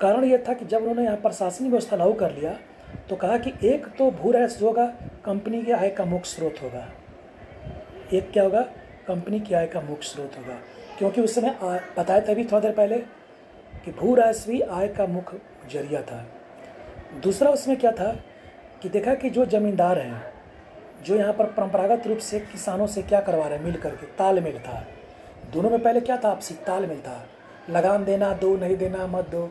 कारण ये था कि जब उन्होंने यहाँ प्रशासनिक व्यवस्था लागू कर लिया, तो कहा कि एक तो भू राजस्व होगा, कंपनी के आय का मुख्य स्रोत होगा। एक क्या होगा, कंपनी की आय का मुख्य स्रोत होगा, क्योंकि उस समय बताया था अभी थोड़ा देर पहले कि भू राजस्वी आय का मुख्य जरिया था। दूसरा उसमें क्या था कि देखा कि जो ज़मींदार हैं, जो यहाँ पर परंपरागत रूप से किसानों से क्या करवा रहे हैं, मिल करके तालमेल था। दोनों में पहले क्या था, आपसी तालमेल था। लगान देना, दो, नहीं देना, मत दो,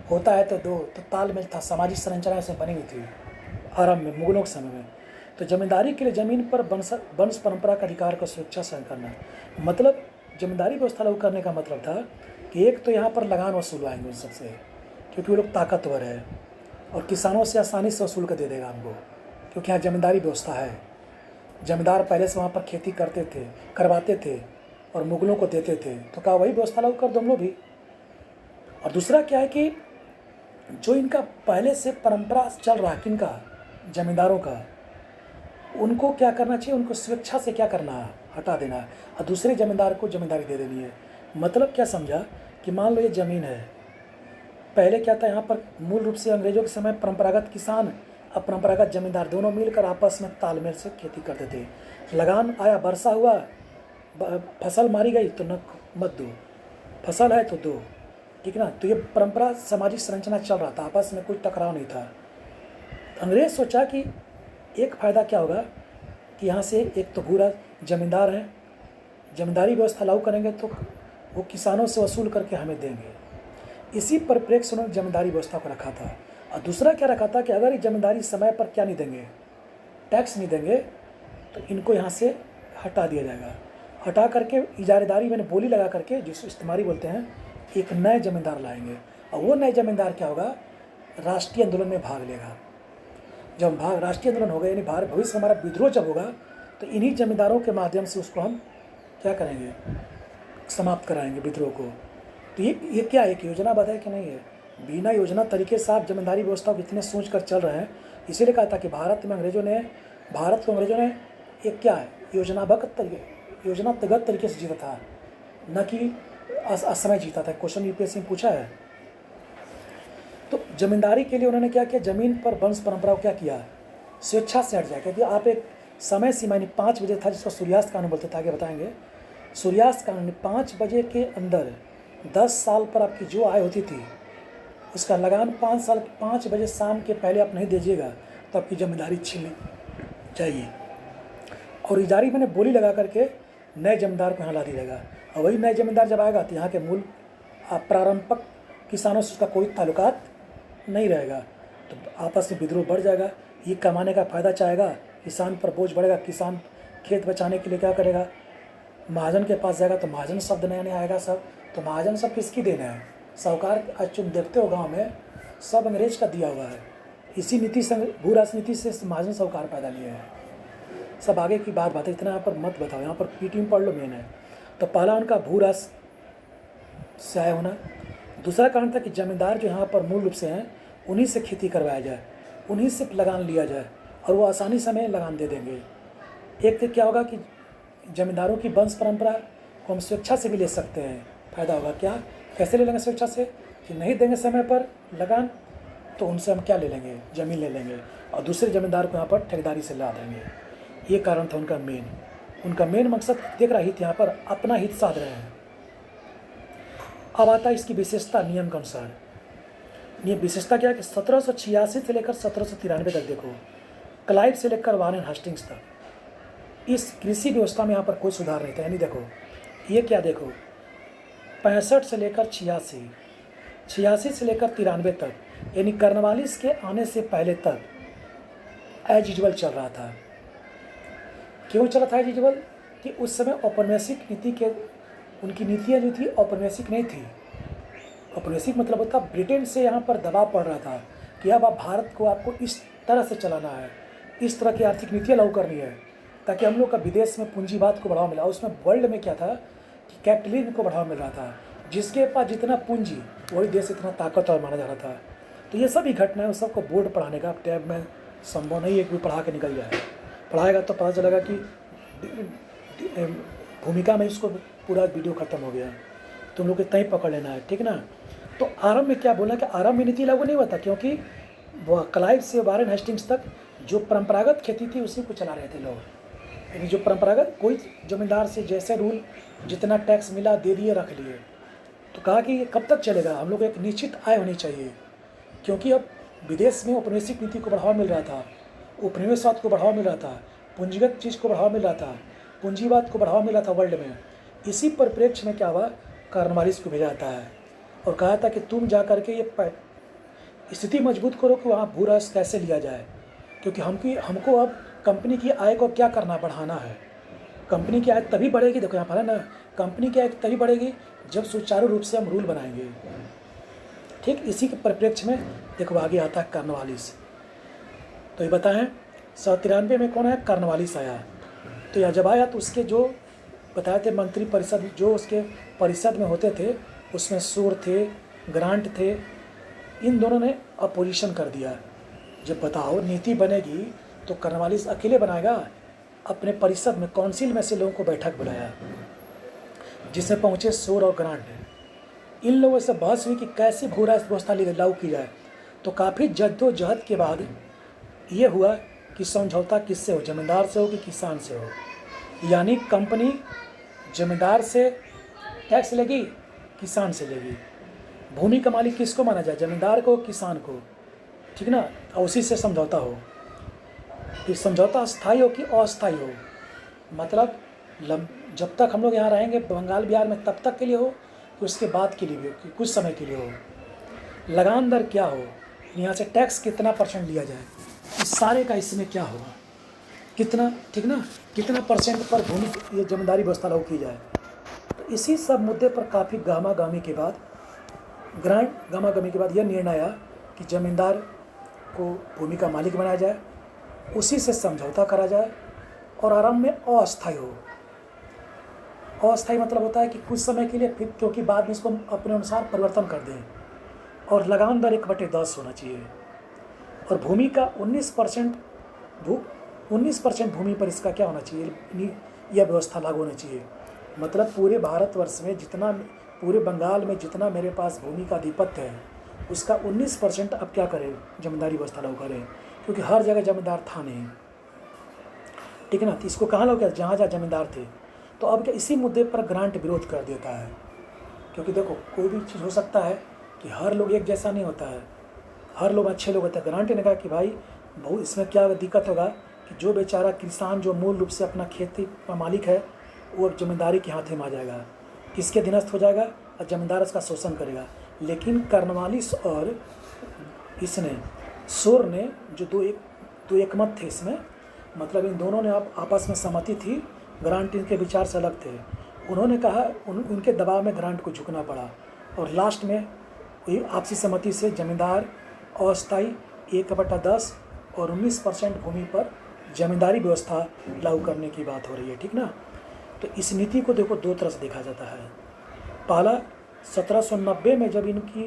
होता है तो दो, तो तालमेल था। सामाजिक संरचना से बनी हुई थी आरंभ में, मुगलों के समय में। तो जमींदारी के लिए ज़मीन पर वंश परंपरा का अधिकार का सुरक्षा सहन करना, मतलब जमींदारी व्यवस्था लागू करने का मतलब था कि एक तो यहाँ पर लगान वसूलवाएंगे उन सबसे, क्योंकि वो लोग ताकतवर है, और किसानों से आसानी से वसूल कर दे देगा हमको, क्योंकि यहाँ जमींदारी व्यवस्था है। जमींदार पहले से वहाँ पर खेती करते थे, करवाते थे और मुगलों को देते थे, तो कहा वही व्यवस्था लागू कर दो हम लोग भी। और दूसरा क्या है कि जो इनका पहले से परंपरा चल रहा है, किनका, जमींदारों का, उनको क्या करना चाहिए, उनको स्वेच्छा से क्या करना है, हटा देना है, और दूसरे जमींदार को जमींदारी दे देनी है। मतलब क्या समझा कि मान लो ये ज़मीन है, पहले क्या था, यहाँ पर मूल रूप से अंग्रेजों के समय परंपरागत किसान और परंपरागत जमींदार दोनों मिलकर आपस में तालमेल से खेती करते थे। लगान आया, वर्षा हुआ, फसल मारी गई तो न मत दो, फसल है तो दो, ठीक ना। तो ये परंपरा, सामाजिक संरचना चल रहा था, आपस में कोई टकराव नहीं था। अंग्रेज सोचा कि एक फ़ायदा क्या होगा कि यहाँ से एक तो पूरा जमींदार हैं, जमींदारी व्यवस्था लागू करेंगे तो वो किसानों से वसूल करके हमें देंगे। इसी परिप्रेक्ष्य उन्होंने जमींदारी व्यवस्था को रखा था। और दूसरा क्या रखा था कि अगर ये जमींदारी समय पर क्या नहीं देंगे, टैक्स नहीं देंगे, तो इनको यहाँ से हटा दिया जाएगा। हटा करके इजारेदारी मैंने बोली लगा करके, जिसको इस्तेमारी बोलते हैं, एक नए जमींदार लाएंगे। और वो नए जमींदार क्या होगा, राष्ट्रीय आंदोलन में भाग लेगा। जब राष्ट्रीय आंदोलन होगा, यानी भारत भविष्य हमारा विद्रोह जब होगा, तो इन्हीं जमींदारों के माध्यम से उसको हम क्या करेंगे, समाप्त कराएंगे विद्रोह को। तो ये क्या एक योजनाबद्ध है कि नहीं है, बिना योजना तरीके से आप जमींदारी व्यवस्था को इतने सोच कर चल रहे हैं। इसीलिए कहा था कि भारत को अंग्रेजों ने एक क्या है, योजनागत तरीके से जीता था, न कि असमय जीता था। क्वेश्चन यूपीएससी में पूछा है। तो जमींदारी के लिए उन्होंने क्या किया, ज़मीन पर वंश परंपरा को क्या किया, स्वेच्छा से हट जाए। क्योंकि आप एक समय सीमा यानी 5 बजे था जिसको सूर्यास्त कानून बोलते थे, आगे बताएंगे। सूर्यास्त कानून 5 बजे के अंदर 10 साल पर आपकी जो आय होती थी उसका लगान 5 बजे शाम के पहले आप नहीं दीजिएगा तो आपकी जमींदारी छीन ली जाएगी। और इजारी मैंने बोली लगा करके नए जमींदार को यहाँ ला दिया जाएगा। और वही नए जमींदार जब आएगा तो यहाँ के मूल प्रारंभिक किसानों से उसका कोई ताल्लुकात नहीं रहेगा, तो आपस में विद्रोह बढ़ जाएगा। ये कमाने का फ़ायदा चाहेगा, किसान पर बोझ बढ़ेगा। किसान खेत बचाने के लिए क्या करेगा, महाजन के पास जाएगा तो महाजन शब्द नया नया आएगा सब। तो महाजन सब किसकी देना है, साहूकार। आज तुम देखते हो गाँव में सब अंग्रेज का दिया हुआ है। इसी नीति से, भू राजनीति से महाजन साहूकार पैदा लिए हैं। सब आगे की बात है, इतना यहाँ पर मत बताओ, यहाँ पर पीटी में पढ़ लो मेन है। तो पहला उनका भू राज से आय होना। दूसरा कारण था कि जमींदार जो यहाँ पर मूल रूप से हैं उन्हीं से खेती करवाया जाए, उन्हीं से लगान लिया जाए और वो आसानी से हमें लगान दे देंगे। एक तो क्या होगा कि जमींदारों की वंश परंपरा को हम स्वेच्छा से भी ले सकते हैं, फ़ायदा होगा। क्या, कैसे ले लेंगे स्वेच्छा से, कि नहीं देंगे समय पर लगान तो उनसे हम क्या ले लेंगे, ज़मीन ले लेंगे और दूसरे ज़मींदार को यहाँ पर ठेकेदारी से ला देंगे। ये कारण था उनका मेन मकसद। देख रहा हित, यहाँ पर अपना हित साध रहे हैं। अब आता है इसकी विशेषता नियम के अनुसार। ये विशेषता क्या है कि 1786 से लेकर 1793 तक देखो, क्लाइव से लेकर वारेन हेस्टिंग्स तक इस कृषि व्यवस्था में यहाँ पर कोई सुधार नहीं था। यानी देखो ये क्या, देखो 65 से लेकर 86 से लेकर 93 तक, यानी कर्नवालिस के आने से पहले तक एज यूजुअल चल रहा था। क्यों चला था एज यूजुअल, कि उस समय औपनिवेशिक नीति के, उनकी नीतियाँ जो थी औपनिवेशिक नहीं थी। औपनिवेशिक मतलब होता ब्रिटेन से यहाँ पर दबाव पड़ रहा था कि अब आप भारत को आपको इस तरह से चलाना है, इस तरह की आर्थिक नीतियाँ लागू करनी है ताकि हम लोग का विदेश में पूंजीवाद को बढ़ावा मिला। उसमें वर्ल्ड में क्या था कि कैपिटलिज्म को बढ़ावा मिल रहा था, जिसके पास जितना पूंजी वही देश इतना ताकतवर माना जा रहा था। तो ये सभी घटनाएं उस सबको बोर्ड पढ़ाने का टैब में संभव नहीं है कि पढ़ा के निकल जाए। पढ़ाएगा तो पता चलेगा कि भूमिका में इसको पूरा वीडियो ख़त्म हो गया, तुम लोग इतना ही पकड़ लेना है, ठीक ना। तो आरंभ में क्या बोला कि आरंभ में नीति लागू नहीं हुआ था, क्योंकि वह क्लाइव से वारेन हेस्टिंग्स तक जो परंपरागत खेती थी उसी को चला रहे थे लोग। यानी जो परंपरागत, कोई जमींदार से जैसे रूल जितना टैक्स मिला दे दिए, रख लिए। तो कहा कि ये कब तक चलेगा, हम लोग को एक निश्चित आय होनी चाहिए, क्योंकि अब विदेश में औपनिवेशिक नीति को बढ़ावा मिल रहा था, उपनिवेशवाद को बढ़ावा मिल रहा था, पूंजीगत चीज़ को बढ़ावा मिल रहा था, पूंजीवाद को बढ़ावा मिल रहा था वर्ल्ड में। इसी परिप्रेक्ष्य में क्या हुआ, कार्नवालिस को भेजा जाता है और कहा था कि तुम जा करके ये स्थिति मजबूत करो कि वहाँ भू राज कैसे लिया जाए, क्योंकि हमको अब कंपनी की आय को क्या करना, बढ़ाना है। कंपनी की आय तभी बढ़ेगी, देखो यहाँ पर है ना, कंपनी की आय तभी बढ़ेगी जब सुचारू रूप से हम रूल बनाएंगे। ठीक इसी के परिप्रेक्ष्य में देखो आगे आता है कार्नवालिस। तो ये बताएं 1793 में कौन है, कार्नवालिस आया। तो यह जब आया तो उसके जो बताए थे मंत्री परिषद, जो उसके परिषद में होते थे उसमें सूर थे, ग्रांट थे, इन दोनों ने अपोजिशन कर दिया। जब बताओ नीति बनेगी तो कार्नवालिस अकेले बनाएगा, अपने परिषद में काउंसिल में से लोगों को बैठक बुलाया जिसमें पहुँचे सूर और ग्रांट। इन लोगों से बहस हुई कि कैसी भू राज व्यवस्था लागू की जाए। तो काफ़ी जद्दोजहद के बाद ये हुआ कि समझौता किससे हो, जमींदार से हो कि किसान से हो। यानी कंपनी जमींदार से टैक्स लेगी, किसान से लेगी। भूमि का मालिक किसको माना जाए, जमींदार को, किसान को, ठीक ना। और उसी से समझौता हो। फिर समझौता स्थायी हो कि अस्थायी हो, मतलब जब तक हम लोग यहाँ रहेंगे बंगाल बिहार में तब तक के लिए हो कि उसके बाद के लिए भी हो, कि कुछ समय के लिए हो। लगान दर क्या हो, यहाँ से टैक्स कितना % लिया जाए, इस सारे का इसमें क्या होगा, कितना, ठीक ना, कितना % पर भूमि ये जमींदारी व्यवस्था लागू की जाए। तो इसी सब मुद्दे पर काफ़ी गहमागहमी के बाद यह निर्णय आया कि जमींदार को भूमि का मालिक बनाया जाए, उसी से समझौता करा जाए और आरंभ में अस्थायी हो। अस्थायी मतलब होता है कि कुछ समय के लिए, फिर क्योंकि बाद में इसको अपने अनुसार परिवर्तन कर दें। और लगान दर 1/10 होना चाहिए और भूमि का 19% भूमि पर इसका क्या होना चाहिए, यह व्यवस्था लागू होनी चाहिए। मतलब पूरे भारतवर्ष में जितना, पूरे बंगाल में जितना मेरे पास भूमि का आधिपत्य है उसका 19% अब क्या करे, जमींदारी व्यवस्था लागू करे, क्योंकि हर जगह जमींदार था नहीं, ठीक है ना। तो इसको कहाँ लागू किया, जहाँ जहाँ जमींदार थे। तो अब क्या इसी मुद्दे पर ग्रांट विरोध कर देता है, क्योंकि देखो कोई भी चीज़ हो सकता है कि हर लोग एक जैसा नहीं होता है, हर लोग अच्छे लोग होते हैं। ग्रांट ने कहा कि भाई बहुत इसमें क्या दिक्कत होगा कि जो बेचारा किसान जो मूल रूप से अपना खेती का मालिक है वो अब जमींदारी के हाथ में आ जाएगा, किसके अधीनस्थ हो जाएगा और जमींदार उसका शोषण करेगा। लेकिन कर्नवालिस और इसने शोर ने जो दो एकमत थे इसमें, मतलब इन दोनों ने आपस में सहमति थी, ग्रांट इनके विचार से अलग थे। उन्होंने कहा उनके दबाव में ग्रांट को झुकना पड़ा और लास्ट में वही आपसी सहमति से जमींदार अस्थायी 1/10 और 19% भूमि पर जमींदारी व्यवस्था लागू करने की बात हो रही है, ठीक ना। तो इस नीति को देखो दो तरह से देखा जाता है। पहला 1790 में जब इनकी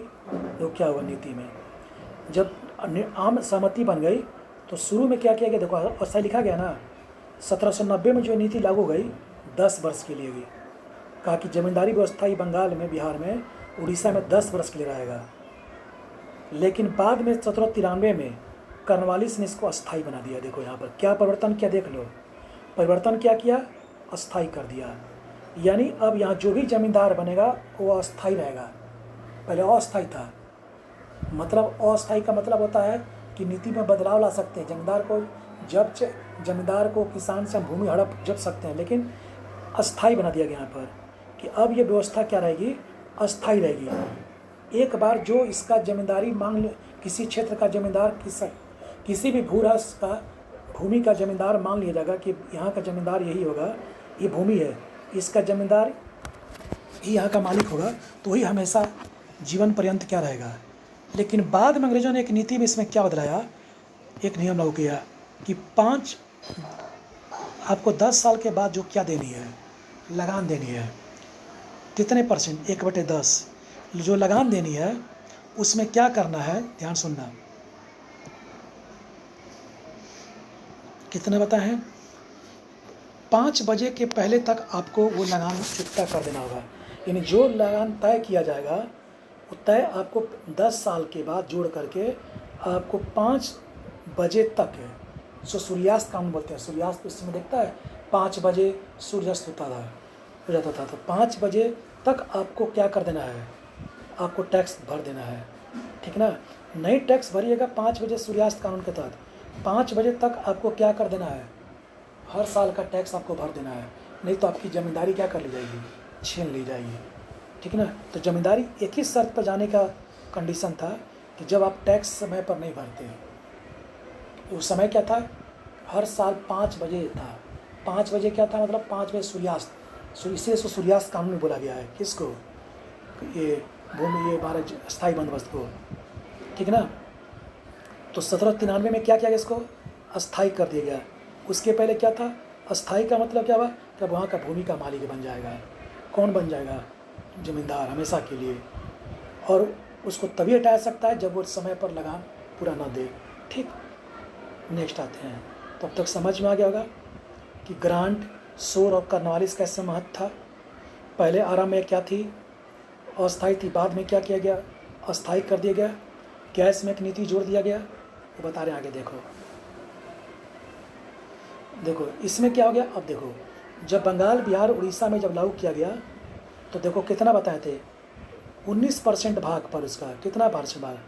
जो क्या हुआ नीति में, जब आम सहमति बन गई तो शुरू में क्या किया गया, देखो अस्थायी लिखा गया ना। 1790 में जो नीति लागू गई 10 वर्ष के लिए गई, कहा कि जमींदारी व्यवस्था ही बंगाल में, बिहार में, उड़ीसा में 10 वर्ष के लिए रहेगा। लेकिन बाद में 1793 में कर्नवालिस ने इसको अस्थायी बना दिया। देखो यहाँ पर क्या परिवर्तन किया, देख लो परिवर्तन क्या किया, अस्थायी कर दिया। यानी अब यहाँ जो भी जमींदार बनेगा वो अस्थायी रहेगा, पहले अस्थायी था। मतलब अस्थायी का मतलब होता है कि नीति में बदलाव ला सकते हैं, जमींदार को जमींदार को किसान से हम भूमि हड़प जब सकते हैं, लेकिन अस्थायी बना दिया गया यहाँ पर कि अब ये व्यवस्था क्या रहेगी, अस्थायी रहेगी। एक बार जो इसका जमींदारी मांग ले, किसी क्षेत्र का जमींदार किसी भी भूरास का भूमि का जमींदार मान लिया जाएगा कि यहाँ का जमींदार यही होगा, ये भूमि है, इसका जमींदार ही यहाँ का मालिक होगा, तो वही हमेशा जीवन पर्यंत क्या रहेगा। लेकिन बाद में अंग्रेजों ने एक नीति में इसमें क्या बदलाया, एक नियम लागू किया कि आपको 10 साल के बाद जो क्या देनी है, लगान देनी है, कितने %, 1/10 जो लगान देनी है उसमें क्या करना है, ध्यान सुनना, कितने बताए हैं, 5 बजे के पहले तक आपको वो लगान चुकता कर देना होगा। यानी जो लगान तय किया जाएगा वो तय आपको 10 साल के बाद जोड़ करके आपको 5 बजे तक है, जो सूर्यास्त कानून बोलते हैं, सूर्यास्त उस समय देखता है 5 बजे सूर्यास्त होता था, हो जाता था, तो 5 बजे तक आपको क्या कर देना है, आपको टैक्स भर देना है, ठीक ना। नई टैक्स भरिएगा 5 बजे सूर्यास्त कानून के तहत, 5 बजे तक आपको क्या कर देना है, हर साल का टैक्स आपको भर देना है, नहीं तो आपकी ज़मींदारी क्या कर ली जाएगी, छीन ली जाएगी, ठीक ना। तो ज़मींदारी एक ही शर्त पर जाने का कंडीशन था कि जब आप टैक्स समय पर नहीं भरते। उस समय क्या था, हर साल 5 बजे था। 5 बजे क्या था, मतलब 5 बजे सूर्यास्त, इसलिए इसको सूर्यास्त कानून में बोला गया है। किसको, ये भूमि, ये हमारे स्थायी बंदोबस्त को, ठीक ना। तो 1793 में क्या किया गया, इसको अस्थायी कर दिया गया। उसके पहले क्या था, अस्थायी का मतलब क्या हुआ, कि वहाँ का भूमि का मालिक बन जाएगा। कौन बन जाएगा, जमींदार, हमेशा के लिए। और उसको तभी हटाया सकता है जब वो समय पर लगान पूरा ना दे, ठीक। नेक्स्ट आते हैं, तब तक समझ में आ गया होगा कि ग्रांट, शोर और कर्नवालिस कैसे महत्व था। पहले आराम में क्या थी, अस्थायी थी, बाद में क्या किया गया, अस्थायी कर दिया गया। गैस में एक नीति जोड़ दिया गया, वो बता रहे हैं आगे। देखो इसमें क्या हो गया। अब देखो जब बंगाल, बिहार, उड़ीसा में जब लागू किया गया तो देखो कितना बताए थे, 19% भाग पर, उसका कितना % भाग,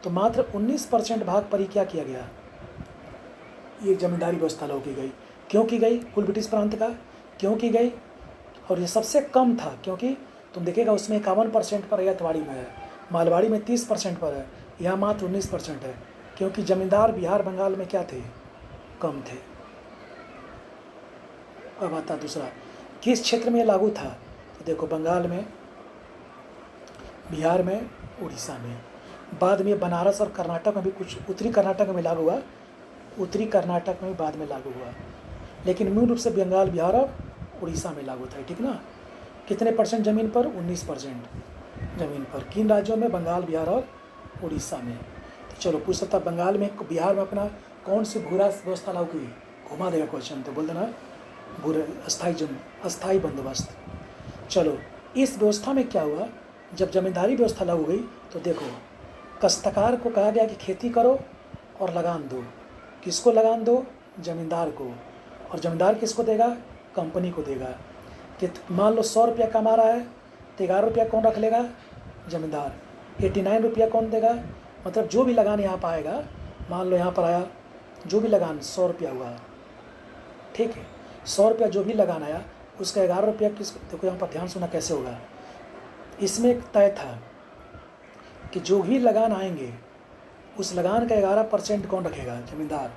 तो मात्र 19% भाग पर ही क्या किया गया, ये जमींदारी व्यवस्था लागू की गई। क्यों की गई, कुल ब्रिटिश प्रांत का क्यों की गई, और ये सबसे कम था क्योंकि तुम देखिएगा उसमें 51% पर रैयतवाड़ी में है, मालवाड़ी में 30% पर है, यहाँ मात्र 19% है, क्योंकि जमींदार बिहार, बंगाल में क्या थे, कम थे। अब आता दूसरा, किस क्षेत्र में लागू था, तो देखो बंगाल में, बिहार में, उड़ीसा में। बाद में बनारस और कर्नाटक में भी कुछ, उत्तरी कर्नाटक में लागू हुआ, उत्तरी कर्नाटक में बाद में लागू हुआ, लेकिन मूल रूप से बंगाल, बिहार और उड़ीसा में लागू था, ठीक ना। कितने % ज़मीन पर, 19% ज़मीन पर। किन राज्यों में, बंगाल, बिहार और उड़ीसा में। तो चलो पूछ सकता, बंगाल में, बिहार में अपना कौन सी भूरा व्यवस्था लागू की, घुमा देगा क्वेश्चन, तो बोल देना भूरे अस्थायी बंदोबस्त। चलो इस व्यवस्था में क्या हुआ, जब जमींदारी व्यवस्था लागू गई तो देखो काश्तकार को कहा गया कि खेती करो और लगान दो। किसको लगान दो? ज़मींदार को। और ज़मींदार किसको देगा? कंपनी को देगा। कि मान लो 100 रुपया कमा रहा है तो 11 रुपया कौन रख लेगा? ज़मींदार। 89 रुपया कौन देगा? मतलब जो भी लगान यहाँ पर आएगा, मान लो यहाँ पर आया जो भी लगान 100 रुपया हुआ, ठीक है, 100 रुपया जो भी लगान आया उसका 11 रुपया किस, देखो यहाँ पर ध्यान सुना कैसे होगा। इसमें एक तय था कि जो भी लगान आएंगे उस लगान का 11% कौन रखेगा? ज़मींदार।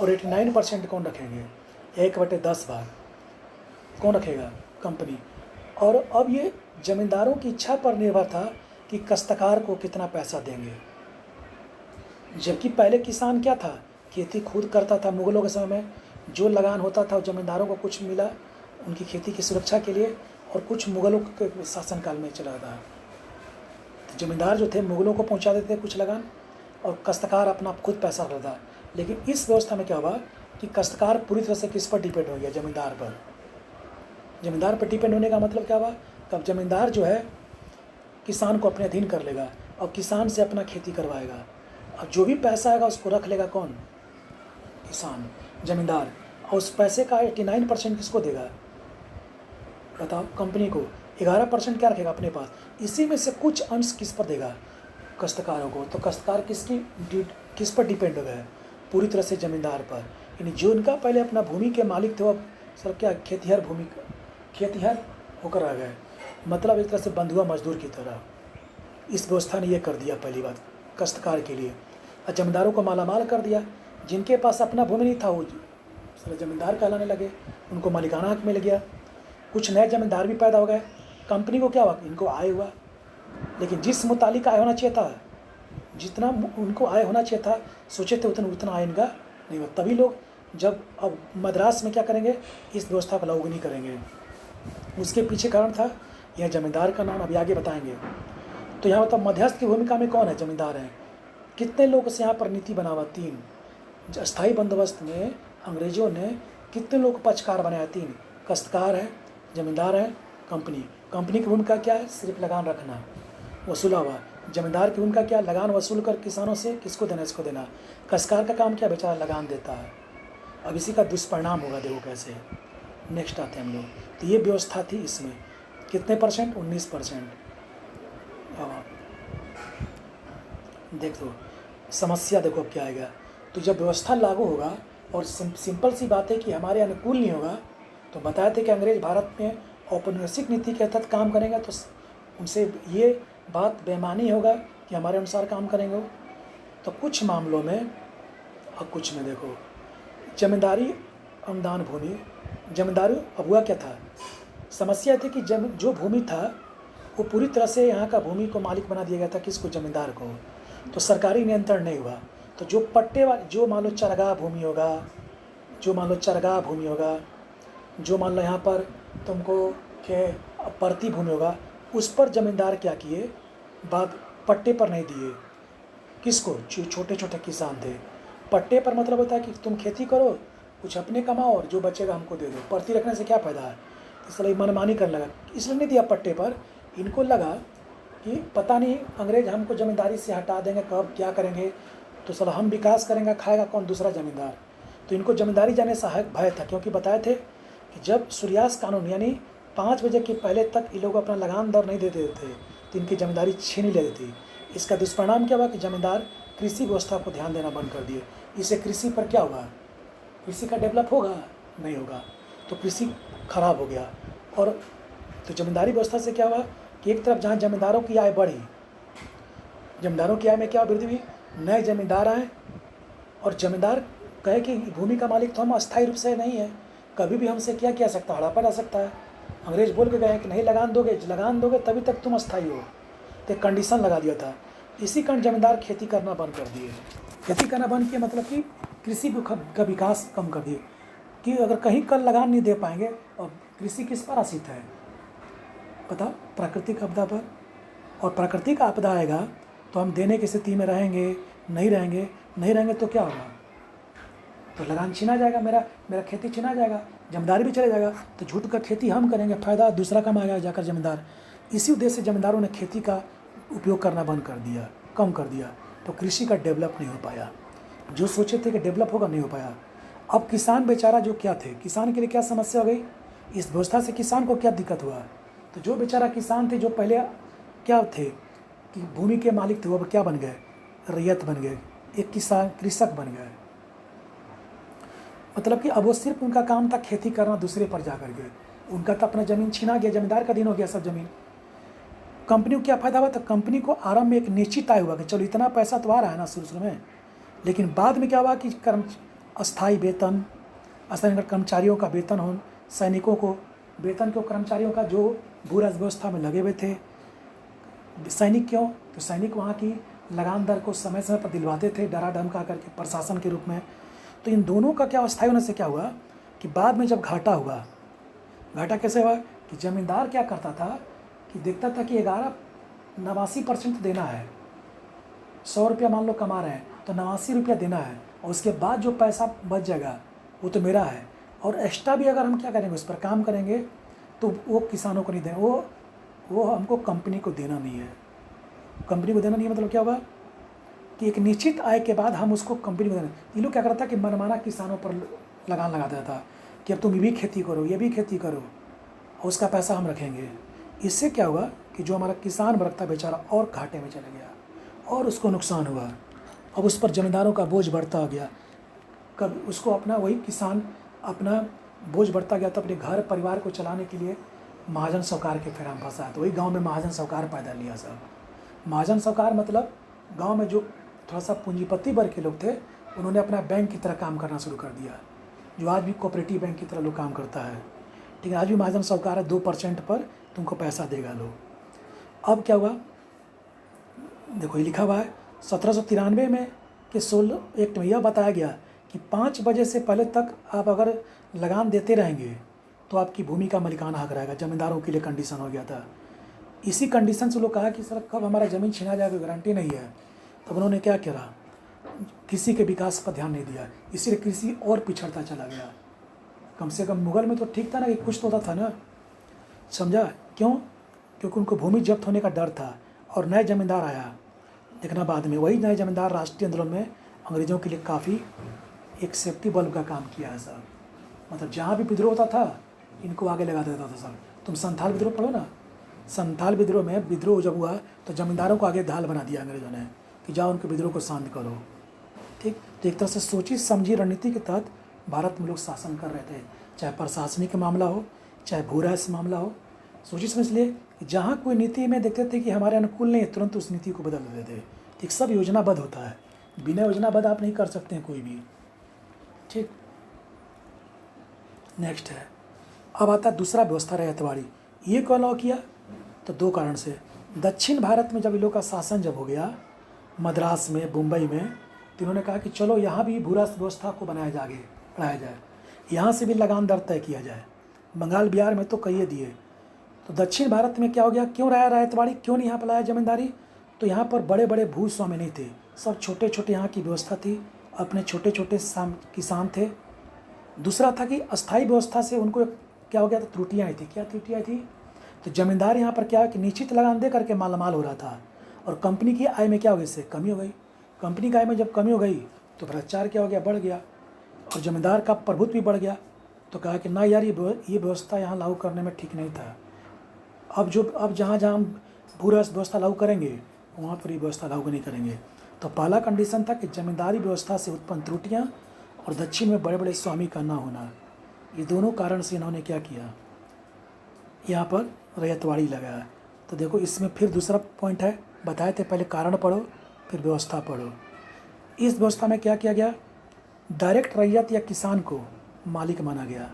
और 89% कौन रखेंगे? 1/10 भाग कौन रखेगा? कंपनी। और अब ये ज़मींदारों की इच्छा पर निर्भर था कि काश्तकार को कितना पैसा देंगे। जबकि पहले किसान क्या था? खेती खुद करता था। मुग़लों के समय में जो लगान होता था ज़मींदारों को कुछ मिला उनकी खेती की सुरक्षा के लिए, और कुछ मुग़लों के शासनकाल में चला था। तो ज़मींदार जो थे मुग़लों को पहुंचा देते थे कुछ लगान, और काश्तकार अपना खुद पैसा रखता था। लेकिन इस व्यवस्था में क्या हुआ कि काश्तकार पूरी तरह से किस पर डिपेंड हो गया? ज़मींदार पर। ज़मींदार पर डिपेंड होने का मतलब क्या हुआ? तब ज़मींदार जो है किसान को अपने अधीन कर लेगा और किसान से अपना खेती करवाएगा, और जो भी पैसा आएगा उसको रख लेगा कौन? किसान, ज़मींदार। और उस पैसे का 89% किसको देगा? बताओ, कंपनी को। 11% क्या रखेगा अपने पास? इसी में से कुछ अंश किस पर देगा? काश्तकारों को। तो काश्तकार किस पर डिपेंड हो गया? पूरी तरह से ज़मींदार पर। यानी जो उनका पहले अपना भूमि के मालिक थे वो सर क्या खेतिहर होकर आ गए, मतलब एक तरह से बंधुआ मजदूर की तरह। इस व्यवस्था ने ये कर दिया पहली बात काश्तकार के लिए, और ज़मींदारों को मालामाल कर दिया। जिनके पास अपना भूमि नहीं था वो सर ज़मींदार कहलाने लगे, उनको मालिकाना हक मिल गया। कुछ नए ज़मींदार भी पैदा हो गए। कंपनी को क्या हुआ? इनको आय हुआ, लेकिन जिस मुतालिक आय होना चाहिए था, जितना उनको आय होना चाहिए था, सोचे थे उतना आय इनका नहीं हुआ। तभी लोग जब अब मद्रास में क्या करेंगे? इस व्यवस्था को लागू नहीं करेंगे। उसके पीछे कारण था यह ज़मींदार का नाम अभी आगे बताएंगे। तो यहाँ मतलब मध्यस्थ की भूमिका में कौन है? ज़मींदार हैं। कितने लोगों से यहाँ पर नीति बना हुआ? 3। अस्थायी बंदोबस्त में अंग्रेज़ों ने कितने लोग पक्षकार बनाया? 3। काश्तकार है, ज़मींदार है, कंपनी। कंपनी की भूमिका क्या है? सिर्फ लगान रखना, वसूला हुआ। ज़मींदार की भूमिका क्या? लगान वसूल कर किसानों से किसको देना? इसको देना। काश्तकार का काम क्या? बेचारा लगान देता है। अब इसी का दुष्परिणाम होगा, देखो कैसे। नेक्स्ट आते हैं हम लोग। तो ये व्यवस्था थी इसमें। कितने %? 19%। देख दो समस्या, देखो अब क्या आएगा। तो जब व्यवस्था लागू होगा और सिंपल सी बात है कि हमारे अनुकूल नहीं होगा, तो बताए थे कि अंग्रेज भारत में औपनिवेशिक नीति के तहत काम करेंगे, तो उनसे ये बात बेईमानी होगा कि हमारे अनुसार काम करेंगे। तो कुछ मामलों में और कुछ में देखो, जमींदारी अनुदान भूमि, जमींदारी अब हुआ क्या था? समस्या थी कि जो भूमि था वो पूरी तरह से यहाँ का भूमि को मालिक बना दिया गया था। किसको? जमींदार को। तो सरकारी नियंत्रण नहीं हुआ। तो जो पट्टे वाले, जो मान लो चरगाह भूमि होगा, जो मान लो यहाँ पर तुमको के परती भूमि होगा, उस पर जमींदार क्या किए? बात पट्टे पर नहीं दिए। किसको? जो छोटे छोटे किसान थे। पट्टे पर मतलब होता है कि तुम खेती करो, कुछ अपने कमाओ और जो बचेगा हमको दे दो। परती रखने से क्या फ़ायदा है? इसलिए मनमानी करने लगा, इसलिए नहीं दिया पट्टे पर। इनको लगा कि पता नहीं अंग्रेज हमको ज़मींदारी से हटा देंगे, कब क्या करेंगे, तो सर हम विकास करेंगे, खाएगा कौन? दूसरा ज़मींदार। तो इनको ज़मींदारी जाने से भय था, क्योंकि बताए थे कि जब सूर्यास्त कानून यानी 5 बजे के पहले तक ये लोग अपना लगान दर नहीं देते थे तो इनकी ज़मींदारी छीन ही लेती थी। इसका दुष्परिणाम क्या हुआ कि ज़मींदार कृषि व्यवस्था को ध्यान देना बंद कर दिए। इससे कृषि पर क्या होगा? कृषि का डेवलप होगा? नहीं होगा। तो कृषि खराब हो गया। और तो ज़मींदारी व्यवस्था से क्या हुआ कि एक तरफ जहाँ ज़मींदारों की आय बढ़ी, ज़मींदारों की आय में क्या वृद्धि हुई? नए ज़मींदार आए, और ज़मींदार कहे कि भूमि का मालिक तो हम अस्थायी रूप से नहीं है, कभी भी हमसे क्या किया सकता है? हड़पा जा सकता है। अंग्रेज बोल के गए कि नहीं लगान दोगे तभी तक तुम अस्थायी हो। तो एक कंडीशन लगा दिया था। इसी कारण ज़मींदार खेती करना बंद कर दिए। खेती करना बंद किया मतलब कि कृषि का विकास कम कर दिए, कि अगर कहीं कल लगान नहीं दे पाएंगे। और कृषि किस पर आश्रित है? बताओ, प्राकृतिक आपदा पर। और प्राकृतिक आपदा आएगा तो हम देने की स्थिति में रहेंगे, नहीं रहेंगे तो क्या होगा? तो लगान छीना जाएगा, मेरा खेती छीना जाएगा, जमींदारी भी चले जाएगा। तो झूठ का खेती हम करेंगे, फ़ायदा दूसरा कमाएगा जाकर ज़मींदार। इसी उद्देश्य से ज़मींदारों ने खेती का उपयोग करना बंद कर दिया। कम कर दिया, तो कृषि का डेवलप नहीं हो पाया। जो सोचे थे कि डेवलप होगा, नहीं हो पाया। अब किसान बेचारा जो क्या थे, किसान के लिए क्या समस्या हो गई, इस व्यवस्था से किसान को क्या दिक्कत हुआ। तो जो बेचारा किसान थे, जो पहले क्या थे कि भूमि के मालिक थे, वो अब क्या बन गए, रैयत बन गए, एक किसान कृषक बन गए। मतलब कि अब वो सिर्फ उनका काम था खेती करना दूसरे पर जा कर के, उनका तो अपना ज़मीन छीना गया, जमींदार का दिन हो गया सब ज़मीन। कंपनी को क्या फ़ायदा हुआ, तो कंपनी को आरंभ में एक निश्चित आय हुआ कि चलो इतना पैसा तो आ रहा है ना शुरू में, लेकिन बाद में क्या हुआ कि अस्थायी वेतन, अस्थायी कर्मचारियों का वेतन हो, सैनिकों को वेतन को, कर्मचारियों का जो भू व्यवस्था में लगे हुए थे। सैनिक क्यों, तो सैनिक वहाँ की लगान दर को समय समय पर दिलवाते थे, डरा धमका करके प्रशासन के रूप में। तो इन दोनों का क्या अस्थायी होने से क्या हुआ कि बाद में जब घाटा हुआ, घाटा कैसे हुआ कि ज़मींदार क्या करता था कि देखता था कि 89% देना है, 100 रुपया मान लो कमा रहे हैं तो 89 रुपया देना है, और उसके बाद जो पैसा बच जाएगा वो तो मेरा है, और एक्स्ट्रा भी अगर हम क्या करेंगे उस पर काम करेंगे तो वो किसानों को नहीं देना, वो हमको कंपनी को देना नहीं है। कंपनी को देना नहीं है मतलब क्या होगा कि एक निश्चित आय के बाद हम उसको कंपनी को देना। ये लोग क्या करता था कि मनमाना किसानों पर लगान लगा देता था कि अब तुम ये भी खेती करो, ये भी खेती करो, और उसका पैसा हम रखेंगे। इससे क्या हुआ कि जो हमारा किसान वर्ग था बेचारा और घाटे में चला गया और उसको नुकसान हुआ। अब उस पर जमींदारों का बोझ बढ़ता गया, कब उसको अपना वही किसान अपना बोझ बढ़ता गया, तो अपने घर परिवार को चलाने के लिए महाजन साहूकार के फेरा में फंसा। तो वही गांव में महाजन साहूकार पैदा लिया सब। महाजन साहूकार मतलब गांव में जो थोड़ा सा पूंजीपति वर्ग के लोग थे, उन्होंने अपना बैंक की तरह काम करना शुरू कर दिया, जो आज भी कोऑपरेटिव बैंक की तरह लोग काम करता है। ठीक है, आज भी महाजन साहूकार है, 2% पर तुमको पैसा देगा लोग। अब क्या हुआ, देखो ये लिखा हुआ है 1793 में कि 16 एक्ट में यह बताया गया कि 5 बजे से पहले तक आप अगर लगान देते रहेंगे तो आपकी भूमि का मालिकाना हक रहेगा। जमींदारों के लिए कंडीशन हो गया था। इसी कंडीशन से लोग कहा कि सर कब हमारा ज़मीन छीना जाएगा, गारंटी नहीं है। तब उन्होंने क्या करा, कृषि के विकास पर ध्यान नहीं दिया, इसीलिए कृषि और पिछड़ता चला गया। कम से कम मुगल में तो ठीक था ना कि कुछ तो होता था ना, समझा क्यों, क्योंकि उनको भूमि जब्त होने का डर था। और नए जमींदार आया, देखना बाद में, वही नए जमींदार राष्ट्रीय आंदोलन में अंग्रेज़ों के लिए काफ़ी एक सेफ्टी बल्ब का काम किया है सर। मतलब जहाँ भी विद्रोह होता था इनको आगे लगा देता था सर। तुम संथाल विद्रोह पढ़ो ना, संथाल विद्रोह में विद्रोह जब हुआ तो जमींदारों को आगे ढाल बना दिया अंग्रेज़ों ने कि जाओ उनके विद्रोह को शांत करो। ठीक, तो एक तरह से सोची समझी रणनीति के तहत भारत में लोग शासन कर रहे थे, चाहे प्रशासनिक मामला हो, चाहे भूरास मामला हो। सोची समझ लिए कि जहाँ कोई नीति में देखते थे कि हमारे अनुकूल नहीं है, तुरंत उस नीति को बदल देते थे। ठीक, सब योजनाबद्ध होता है, बिना योजनाबद्ध आप नहीं कर सकते हैं कोई भी। ठीक, नेक्स्ट है, अब आता है दूसरा व्यवस्था रैयतवाड़ी। ये क्यों लॉ किया, तो 2 कारण से। दक्षिण भारत में जब इन लोग का शासन जब हो गया, मद्रास में, मुंबई में, तो इन्होंने कहा कि चलो यहाँ भी भूरा व्यवस्था को बनाया जाए, आगे बढ़ाया जाए, यहाँ से भी लगान दर तय किया जाए। बंगाल बिहार में तो कई दिए। तो दक्षिण भारत में क्या हो गया, क्यों रहा रैयतवाड़ी, क्यों नहीं यहाँ पर लाया जमींदारी, तो यहाँ पर बड़े बड़े भूस्वामी नहीं थे, सब छोटे छोटे यहाँ की व्यवस्था थी, अपने छोटे छोटे किसान थे। दूसरा था कि अस्थायी व्यवस्था से उनको क्या हो गया था, त्रुटियाँ आई थी। क्या त्रुटियाँ आई थी, तो जमींदार यहाँ पर क्या है कि निश्चित लगान दे करके मालामाल हो रहा था, और कंपनी की आय में क्या हो गई, इससे कमी हो गई। कंपनी की आय में जब कमी हो गई तो भ्रष्टाचार क्या हो गया, बढ़ गया, और जमींदार का प्रभुत्व भी बढ़ गया। तो कहा कि ना यार ये व्यवस्था यहाँ लागू करने में ठीक नहीं था। अब जहाँ जहाँ हम भूरा व्यवस्था लागू करेंगे वहाँ पर ये व्यवस्था लागू नहीं करेंगे। तो पहला कंडीशन था कि जमींदारी व्यवस्था से उत्पन्न त्रुटियाँ और दक्षिण में बड़े बड़े स्वामी का ना होना, ये दोनों कारण से इन्होंने क्या किया, यहाँ पर रैयतवाड़ी लगाया। तो देखो इसमें फिर दूसरा पॉइंट है, बताए थे पहले कारण पढ़ो फिर व्यवस्था पढ़ो। इस व्यवस्था में क्या किया गया, डायरेक्ट रैयत या किसान को मालिक माना गया।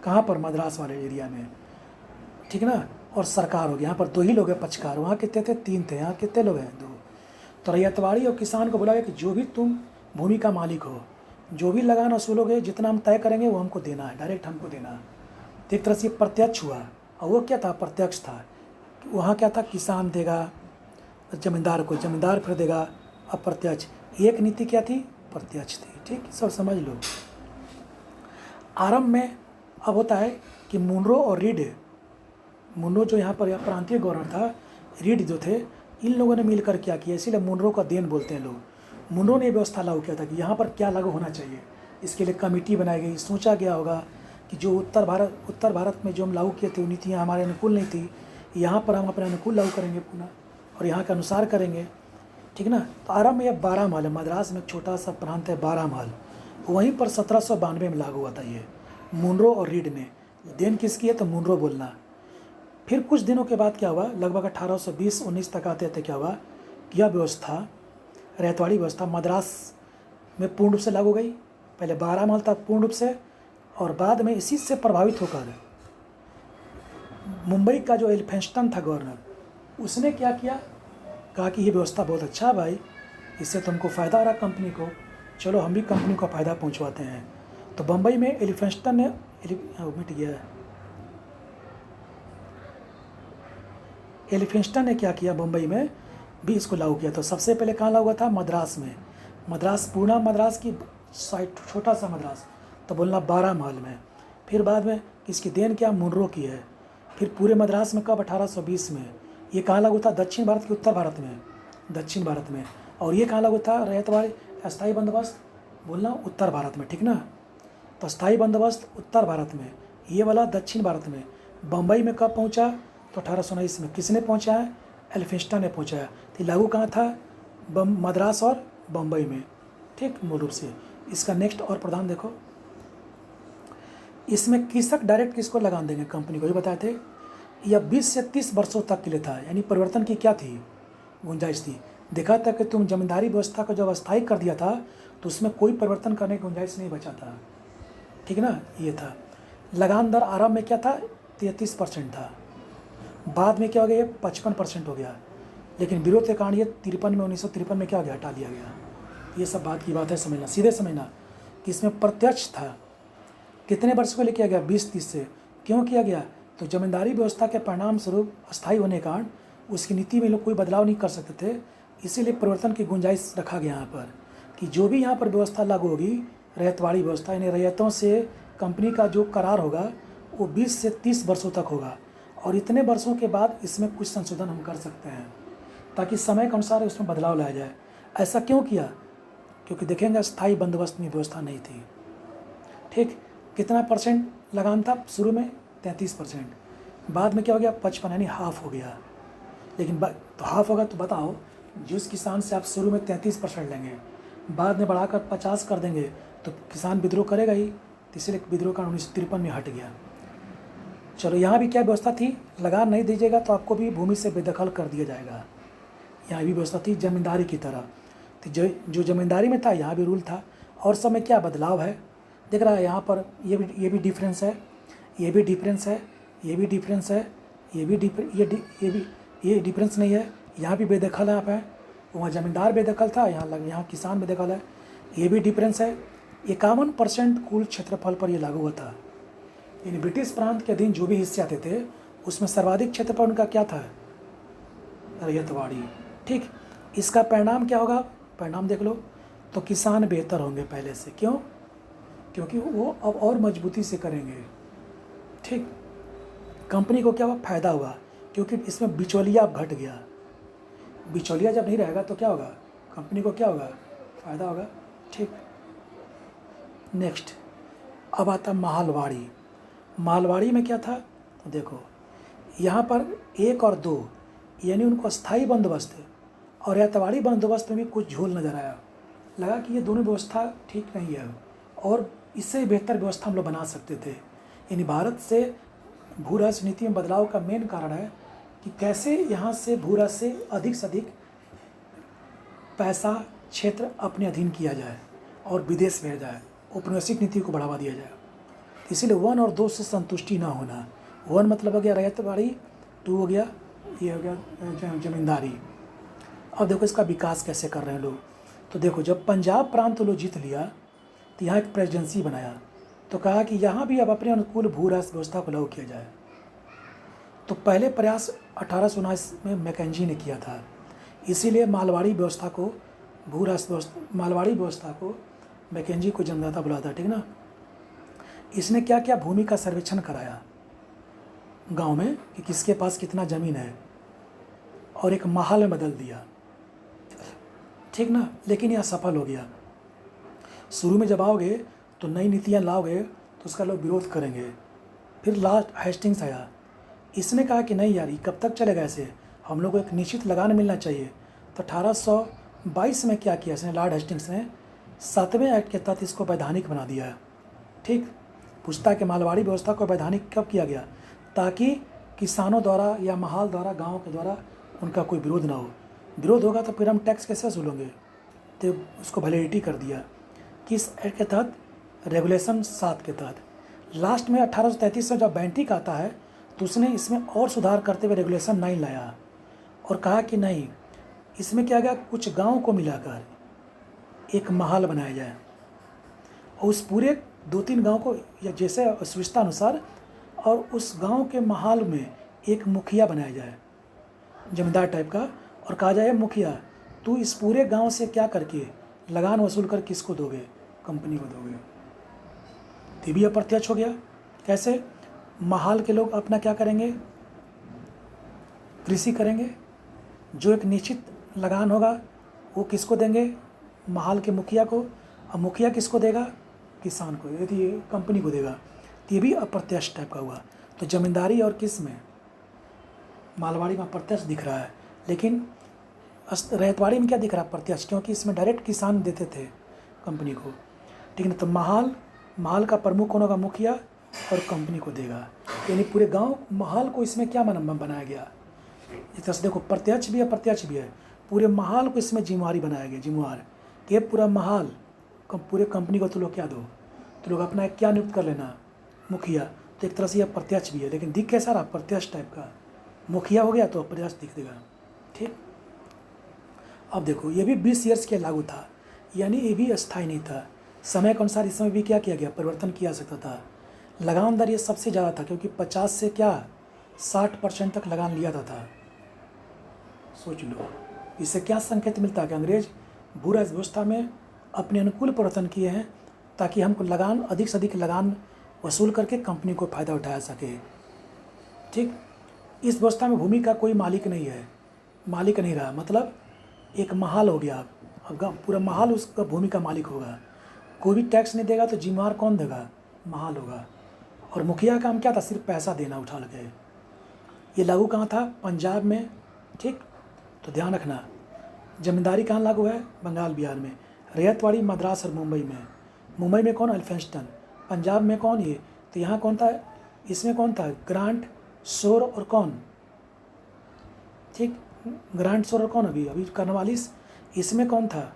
कहाँ पर, मद्रास वाले एरिया में, ठीक ना। और सरकार हो गया, यहाँ पर 2 ही लोग हैं पक्षकार, वहाँ कितने थे, 3 थे, यहाँ कितने लोग हैं, 2। तो रैयतवाड़ी और किसान को बोला गया कि जो भी तुम भूमि का मालिक हो, जो भी लगान वसूलोगे, जितना हम तय करेंगे वो हमको देना है, डायरेक्ट हमको देना है। तो एक तरह से प्रत्यक्ष हुआ, और वो क्या था, प्रत्यक्ष था। वहाँ क्या था, किसान देगा जमींदार को, जमींदार फिर देगा अप्रत्यक्ष। एक नीति क्या थी, प्रत्यक्ष थी। ठीक, सब समझ लो। आरंभ में अब होता है कि मुनरो और रीड, मुनरो जो यहाँ पर प्रांतीय गवर्नर था, रीड जो थे इन लोगों ने मिलकर क्या किया, इसीलिए मुनरो का देन बोलते हैं लोग। मुनरो ने व्यवस्था लागू किया था कि यहाँ पर क्या लागू होना चाहिए, इसके लिए कमेटी बनाई गई। सोचा गया होगा कि जो उत्तर भारत में जो हम लागू किए थे वो नीतियाँ हमारे अनुकूल नहीं थी, यहाँ पर हम अपने अनुकूल लागू करेंगे पुनः और यहाँ के अनुसार करेंगे, ठीक ना। तो आरंभ में यह 12 महल है, मद्रास में एक छोटा सा प्रांत है 12 महल, वहीं पर 1792 में लागू हुआ था ये मुनरो और रीड ने। देन किसकी है, तो मुनरो बोलना। फिर कुछ दिनों के बाद क्या हुआ, लगभग 1820-19 तक आते थे, क्या हुआ, यह व्यवस्था, रैयतवाड़ी व्यवस्था मद्रास में पूर्ण रूप से लागू गई। पहले 12 महल तक पूर्ण रूप से, और बाद में इसी से प्रभावित होकर मुंबई का जो एल्फिंस्टन था गवर्नर, उसने क्या किया, कहा कि ये व्यवस्था बहुत अच्छा है भाई, इससे तुमको फ़ायदा हो रहा कंपनी को, चलो हम भी कंपनी को फ़ायदा पहुंचवाते हैं। तो बम्बई में एल्फिंस्टन ने मिट गया है, एल्फिंस्टन ने क्या किया, बम्बई में भी इसको लागू किया। तो सबसे पहले कहाँ लागू हुआ था, मद्रास में। मद्रास, पूर्णा मद्रास की साइड, छोटा सा मद्रास, तो बोलना 12 महल में। फिर बाद में इसकी देन क्या, मुनरो की है। फिर पूरे मद्रास में कब, 1820 में। ये कहाँ लागू था, दक्षिण भारत की उत्तर भारत में, दक्षिण भारत में। और ये कहाँ लागू था, रैयतवाड़ी अस्थायी बंदोबस्त, बोलना उत्तर भारत में, ठीक ना। तो अस्थायी बंदोबस्त उत्तर भारत में, ये वाला दक्षिण भारत में। बम्बई में कब पहुँचा, तो 1819 में। किसने पहुँचाया, एल्फिंस्टन ने पहुँचाया। तो लागू कहाँ था, मद्रास और बम्बई में, ठीक, मूल रूप से। इसका नेक्स्ट और प्रधान देखो, इसमें कृषक डायरेक्ट किसको लगान देंगे, कंपनी को, ये बताए थे। यह 20 से 30 वर्षों तक के लिए था, यानी परिवर्तन की क्या थी, गुंजाइश थी। देखा था कि तुम जमींदारी व्यवस्था को जब अस्थायी कर दिया था तो उसमें कोई परिवर्तन करने की गुंजाइश नहीं बचा था, ठीक ना, ये था। लगान दर आरंभ में क्या था, 33% था, बाद में क्या हो गया, 55% हो गया। लेकिन विरोध के कारण ये 1953 में क्या हो गया, हटा दिया गया। ये सब बात की बात है, समझना, सीधे समझना कि इसमें प्रत्यक्ष था। कितने वर्ष को लिए किया गया, 20-30 से। क्यों किया गया, तो जमींदारी व्यवस्था के परिणाम स्वरूप अस्थायी होने के कारण उसकी नीति में लोग कोई बदलाव नहीं कर सकते थे, इसीलिए परिवर्तन की गुंजाइश रखा गया यहाँ पर कि जो भी यहाँ पर व्यवस्था लागू होगी, रैयतवाड़ी व्यवस्था, यानी रैयतों से कंपनी का जो करार होगा वो 20 से 30 वर्षों तक होगा, और इतने वर्षों के बाद इसमें कुछ संशोधन हम कर सकते हैं ताकि समय के अनुसार उसमें बदलाव लाया जाए। ऐसा क्यों किया, क्योंकि देखेंगे स्थायी बंदोबस्त में व्यवस्था नहीं थी, ठीक। कितना परसेंट लगान था शुरू में, 33%, बाद में क्या हो गया, 55, यानी हाफ हो गया। लेकिन तो हाफ होगा तो बताओ, जिस किसान से आप शुरू में 33% लेंगे, बाद में बढ़ाकर 50 कर देंगे तो किसान विद्रोह करेगा ही, इसलिए विद्रोह का 1953 में हट गया। चलो, यहाँ भी क्या व्यवस्था थी, लगान नहीं दीजिएगा तो आपको भी भूमि से बेदखल कर दिया जाएगा। यहाँ भी व्यवस्था थी जमींदारी की तरह, तो जो जमींदारी में था यहाँ भी रूल था। और सब में क्या बदलाव है, देख रहा है यहाँ पर, ये भी डिफरेंस है, ये भी डिफरेंस है, ये भी डिफरेंस है, ये डिफरेंस नहीं है। यहाँ भी बेदखल है, यहाँ पे, वहाँ जमींदार बेदखल था, यहाँ किसान बेदखल है, ये भी डिफरेंस है। 51% कुल क्षेत्रफल पर ये लागू हुआ था, यानी ब्रिटिश प्रांत के अधीन जो भी हिस्से आते थे उसमें सर्वाधिक क्षेत्रफल उनका क्या था, रैयतवाड़ी, ठीक। इसका परिणाम क्या होगा, परिणाम देख लो, तो किसान बेहतर होंगे पहले से। क्यों, क्योंकि वो अब और मजबूती से करेंगे, ठीक। कंपनी को क्या हुआ, फ़ायदा हुआ, क्योंकि इसमें बिचौलिया घट गया। बिचौलिया जब नहीं रहेगा तो क्या होगा, कंपनी को क्या होगा, फ़ायदा होगा, ठीक। नेक्स्ट, अब आता मालवाड़ी। मालवाड़ी में क्या था, तो देखो यहाँ पर 1 और 2, यानी उनको स्थायी बंदोबस्त और रैयतवाड़ी बंदोबस्त में भी कुछ झोल नज़र आया। लगा कि ये दोनों व्यवस्था ठीक नहीं है और इससे बेहतर व्यवस्था हम लोग बना सकते थे। यानी भारत से भू राजनीति में बदलाव का मेन कारण है कि कैसे यहाँ से भू राज से अधिक पैसा, क्षेत्र अपने अधीन किया जाए और विदेश भेजा जाए, औपनिवेशिक नीति को बढ़ावा दिया जाए। इसीलिए 1 और 2 से संतुष्टि ना होना। 1 मतलब हो गया रैयतवाड़ी, 2 हो गया, ये हो गया जमींदारी। अब देखो इसका विकास कैसे कर रहे हैं लोग। तो देखो, जब पंजाब प्रांत लोग जीत लिया तो यहाँ एक प्रेसिडेंसी बनाया, तो कहा कि यहाँ भी अब अपने अनुकूल भू राष्ट्र व्यवस्था को लागू किया जाए। तो पहले प्रयास 1819 में मैकेंजी ने किया था, इसीलिए मालवाड़ी व्यवस्था को मालवाड़ी व्यवस्था को मैकेंजी को जन्मदाता बुलाया था, ठीक ना। इसने क्या किया, भूमि का सर्वेक्षण कराया गांव में कि किसके पास कितना ज़मीन है और एक महल में बदल दिया, ठीक ना। लेकिन यह सफल हो गया। शुरू में जब आओगे तो नई नीतियाँ लाओगे तो उसका लोग विरोध करेंगे। फिर लास्ट हेस्टिंग्स आया, इसने कहा कि नहीं यार, ये कब तक चलेगा ऐसे, हम लोग को एक निश्चित लगान मिलना चाहिए। तो 1822 में क्या किया इसने, लॉर्ड हेस्टिंग्स ने 7वें एक्ट के तहत इसको वैधानिक बना दिया। ठीक, पूछता है कि मालवाड़ी व्यवस्था को वैधानिक कब किया गया, ताकि किसानों द्वारा या महाल द्वारा, गाँव के द्वारा उनका कोई विरोध ना हो। विरोध होगा तो फिर हम टैक्स कैसे वसूलेंगे, तो उसको वैलिडिटी कर दिया। किस एक्ट के तहत, रेगुलेशन 7 के तहत। लास्ट में 1833 में जब बैंटिक आता है तो उसने इसमें और सुधार करते हुए रेगुलेशन 9 लाया और कहा कि नहीं, इसमें क्या गया, कुछ गांव को मिलाकर एक महल बनाया जाए और उस पूरे 2-3 गांव को या जैसे सुविधा अनुसार, और उस गांव के महल में एक मुखिया बनाया जाए, जमींदार टाइप का, और कहा जाए मुखिया तू इस पूरे गांव से क्या करके लगान वसूल कर किसको दोगे, कंपनी को दोगे। तो भी अप्रत्यक्ष हो गया। कैसे, महाल के लोग अपना क्या करेंगे, कृषि करेंगे, जो एक निश्चित लगान होगा वो किसको देंगे, महाल के मुखिया को, और मुखिया किसको देगा, किसान को, यदि कंपनी को देगा। तो ये भी अप्रत्यक्ष टाइप का हुआ। तो जमींदारी और किस में, मालवाड़ी में अप्रत्यक्ष दिख रहा है, लेकिन रैयतवाड़ी में क्या दिख रहा है, प्रत्यक्ष, क्योंकि इसमें डायरेक्ट किसान देते थे कंपनी को। ठीक है, तो महल का प्रमुख कौन होगा, मुखिया, और कंपनी को देगा। यानी पूरे गांव महल को इसमें क्या बनाया गया, इस तरह से देखो, प्रत्यक्ष भी है अप्रत्यक्ष भी है। पूरे महल को इसमें जिम्मेवारी बनाया गया, जिम्मेवार कि ये पूरा महल पूरे कंपनी को तो लोग क्या दो, तो लोग अपना क्या नियुक्त कर लेना, मुखिया। तो एक तरह से यह प्रत्यक्ष भी है, लेकिन दिख कैसा रहा, प्रत्यक्ष टाइप का। मुखिया हो गया तो अप्रत्यक्ष दिख देगा। ठीक, अब देखो ये भी 20 ईयर्स के लागू था, यानी ये भी अस्थायी नहीं था। समय के अनुसार इसमें भी क्या किया गया, परिवर्तन किया सकता था। लगान दर ये सबसे ज़्यादा था, क्योंकि 50 से क्या 60% तक लगान लिया था। सोच लो, इससे क्या संकेत मिलता है कि अंग्रेज भू राजस्व व्यवस्था में अपने अनुकूल परिवर्तन किए हैं, ताकि हमको लगान, अधिक से अधिक लगान वसूल करके कंपनी को फ़ायदा उठाया सके। ठीक, इस व्यवस्था में भूमि का कोई मालिक नहीं है, मालिक नहीं रहा, मतलब एक महल हो गया, अब पूरा महल उसका भूमि का मालिक होगा। कोई भी टैक्स नहीं देगा तो जिम्मेवार कौन देगा, महल होगा। और मुखिया का काम क्या था, सिर्फ पैसा देना उठा लगे। ये लागू कहाँ था, पंजाब में। ठीक, तो ध्यान रखना, जमींदारी कहाँ लागू है, बंगाल बिहार में। रैयतवाड़ी मद्रास और मुंबई में। मुंबई में कौन, एल्फिंस्टन। पंजाब में कौन, ये तो यहाँ कौन था, इसमें कौन था, ग्रांट, शोर और कौन, ठीक, ग्रांट, शोर और कौन, अभी कर्नवालिस। इसमें कौन था,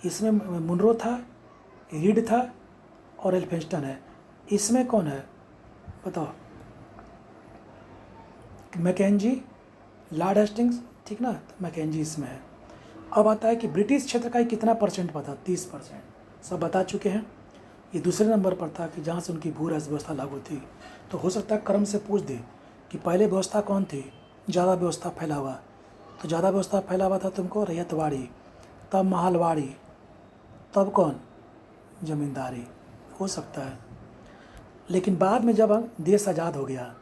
इसमें मुनरो था, रीड था और एल्फिंस्टन है। इसमें कौन है बताओ, मैकेंजी, लॉर्ड हेस्टिंग्स, ठीक ना, तो मैकेंजी इसमें है। अब आता है कि ब्रिटिश क्षेत्र का ही कितना परसेंट पता, 30%, सब बता चुके हैं। ये दूसरे नंबर पर था कि जहाँ से उनकी भू राजस्व व्यवस्था लागू थी। तो हो सकता है क्रम से पूछ दे कि पहले व्यवस्था कौन थी, ज़्यादा व्यवस्था फैला हुआ, तो ज़्यादा व्यवस्था फैला हुआ था तुमको रैयतवाड़ी, तब महलवाड़ी, तब कौन, जमींदारी, हो सकता है। लेकिन बाद में जब देश आज़ाद हो गया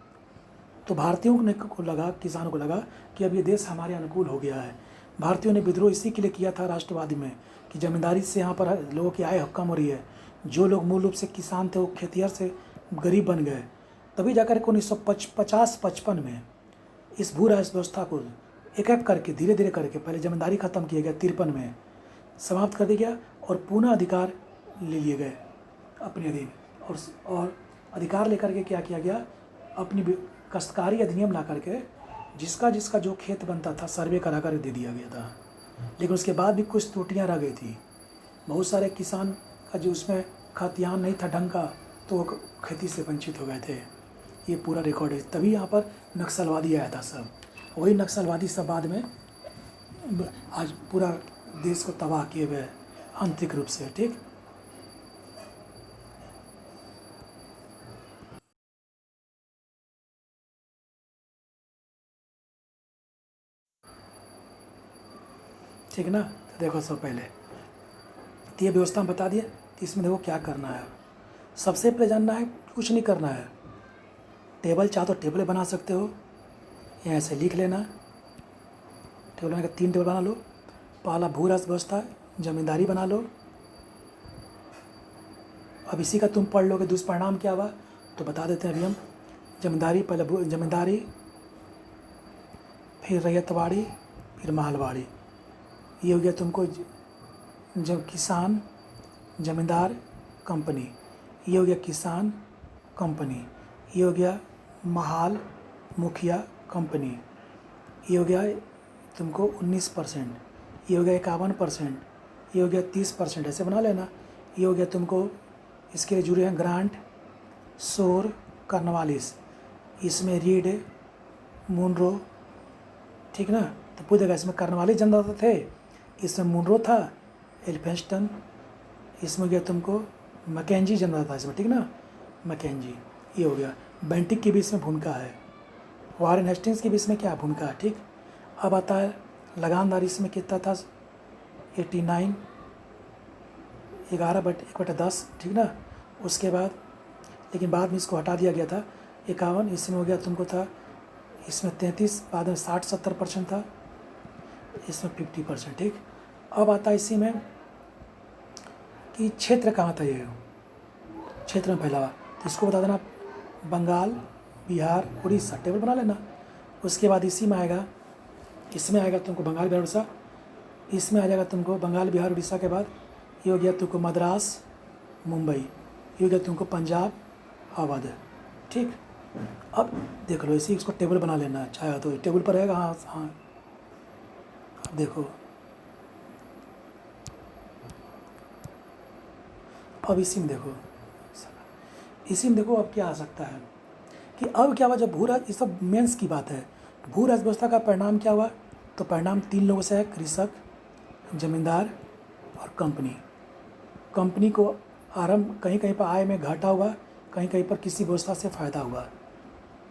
तो भारतीयों को लगा, किसानों को लगा कि अब ये देश हमारे अनुकूल हो गया है। भारतीयों ने विद्रोह इसी के लिए किया था राष्ट्रवादी में, कि जमींदारी से यहाँ पर लोगों की आय कम हो रही है। जो लोग मूल रूप से किसान थे वो खेतिहर से गरीब बन गए। तभी जाकर के 1950-55 में इस भू राजस्व व्यवस्था को एक एक करके, धीरे धीरे करके, पहले जमींदारी ख़त्म किया गया, 53 में समाप्त कर दिया गया और पुनः अधिकार ले लिए गए अपने अधीन। और अधिकार लेकर के क्या किया गया, अपनी काश्तकारी अधिनियम ला करके जिसका जिसका जो खेत बनता था सर्वे करा कर दे दिया गया था। लेकिन उसके बाद भी कुछ त्रुटियां रह गई थी। बहुत सारे किसान का जो उसमें खतियान नहीं था ढंग का, तो वो खेती से वंचित हो गए थे। ये पूरा रिकॉर्ड है। तभी यहाँ पर नक्सलवादी आया था सब। वही नक्सलवादी सब बाद में आज पूरा देश को तबाह किए हुए आंतरिक रूप से। ठीक, ठीक ना। तो देखो सब पहले तो ये व्यवस्था बता दिए, तो इसमें देखो क्या करना है। सबसे पहले जानना है, कुछ नहीं करना है, टेबल चाहो तो टेबल बना सकते हो, यहाँ से लिख लेना टेबल बनाने के 3 टेबल बना लो। पहला भू अर्थव्यवस्था जमींदारी बना लो। अब इसी का तुम पढ़ लोगे दुष्परिणाम क्या हुआ तो बता देते हैं अभी हम। जमींदारी, पहले जमींदारी, फिर रैयतवाड़ी, फिर मालवाड़ी। ये हो गया तुमको जब किसान, जमींदार, कंपनी। ये हो गया किसान, कंपनी। ये हो गया महाल, मुखिया, कंपनी। ये हो गया तुमको 19%। ये हो गया 51%। ये हो गया 30%। ऐसे बना लेना। ये हो गया तुमको इसके लिए जुड़े हैं ग्रांट, शोर, कार्नवालिस। इसमें रीड, मुनरो, ठीक ना। तो पूछेगा इसमें कार्नवालिस जन्मदाता थे, इसमें मुनरो था, एल्फिंस्टन। इसमें गया तुमको मैकेंजी जन्मदाता इसमें, ठीक ना, मैकेंजी। ये हो गया। बेंटिक की भी इसमें भूमिका है। वारेन हेस्टिंग्स की भी इसमें क्या भूमिका है, ठीक। अब आता है लगानदारी। इसमें कितना था 89, 11/10, ठीक ना। उसके बाद लेकिन बाद में इसको हटा दिया गया था 51। इसमें हो गया तुमको था इसमें 33, बाद में 60-70% था, इसमें 50%, ठीक। अब आता है इसी में कि क्षेत्र कहाँ था, ये क्षेत्र में फैला हुआ, तो इसको बता देना बंगाल, बिहार, उड़ीसा। टेबल बना लेना। उसके बाद इसी में आएगा, इसमें आएगा तुमको बंगाल, बिहार, उड़ीसा। इसमें आ जाएगा तुमको बंगाल, बिहार, उड़ीसा के बाद ये हो गया तुमको मद्रास, मुंबई। ये हो गया तुमको पंजाब, अवध, ठीक। अब देख लो इसी, इसको टेबल बना लेना है, चाहे तो टेबल पर रहेगा। हाँ हाँ, अब देखो, अब इसी में देखो, अब क्या आ सकता है कि अब क्या हुआ जब ये सब मेंस की बात है। भू अर्थव्यवस्था का परिणाम क्या हुआ, तो परिणाम 3 लोगों से है, कृषक, जमींदार और कंपनी। कंपनी को आरंभ कहीं कहीं पर आय में घाटा हुआ, कहीं कहीं पर किसी व्यवस्था से फ़ायदा हुआ।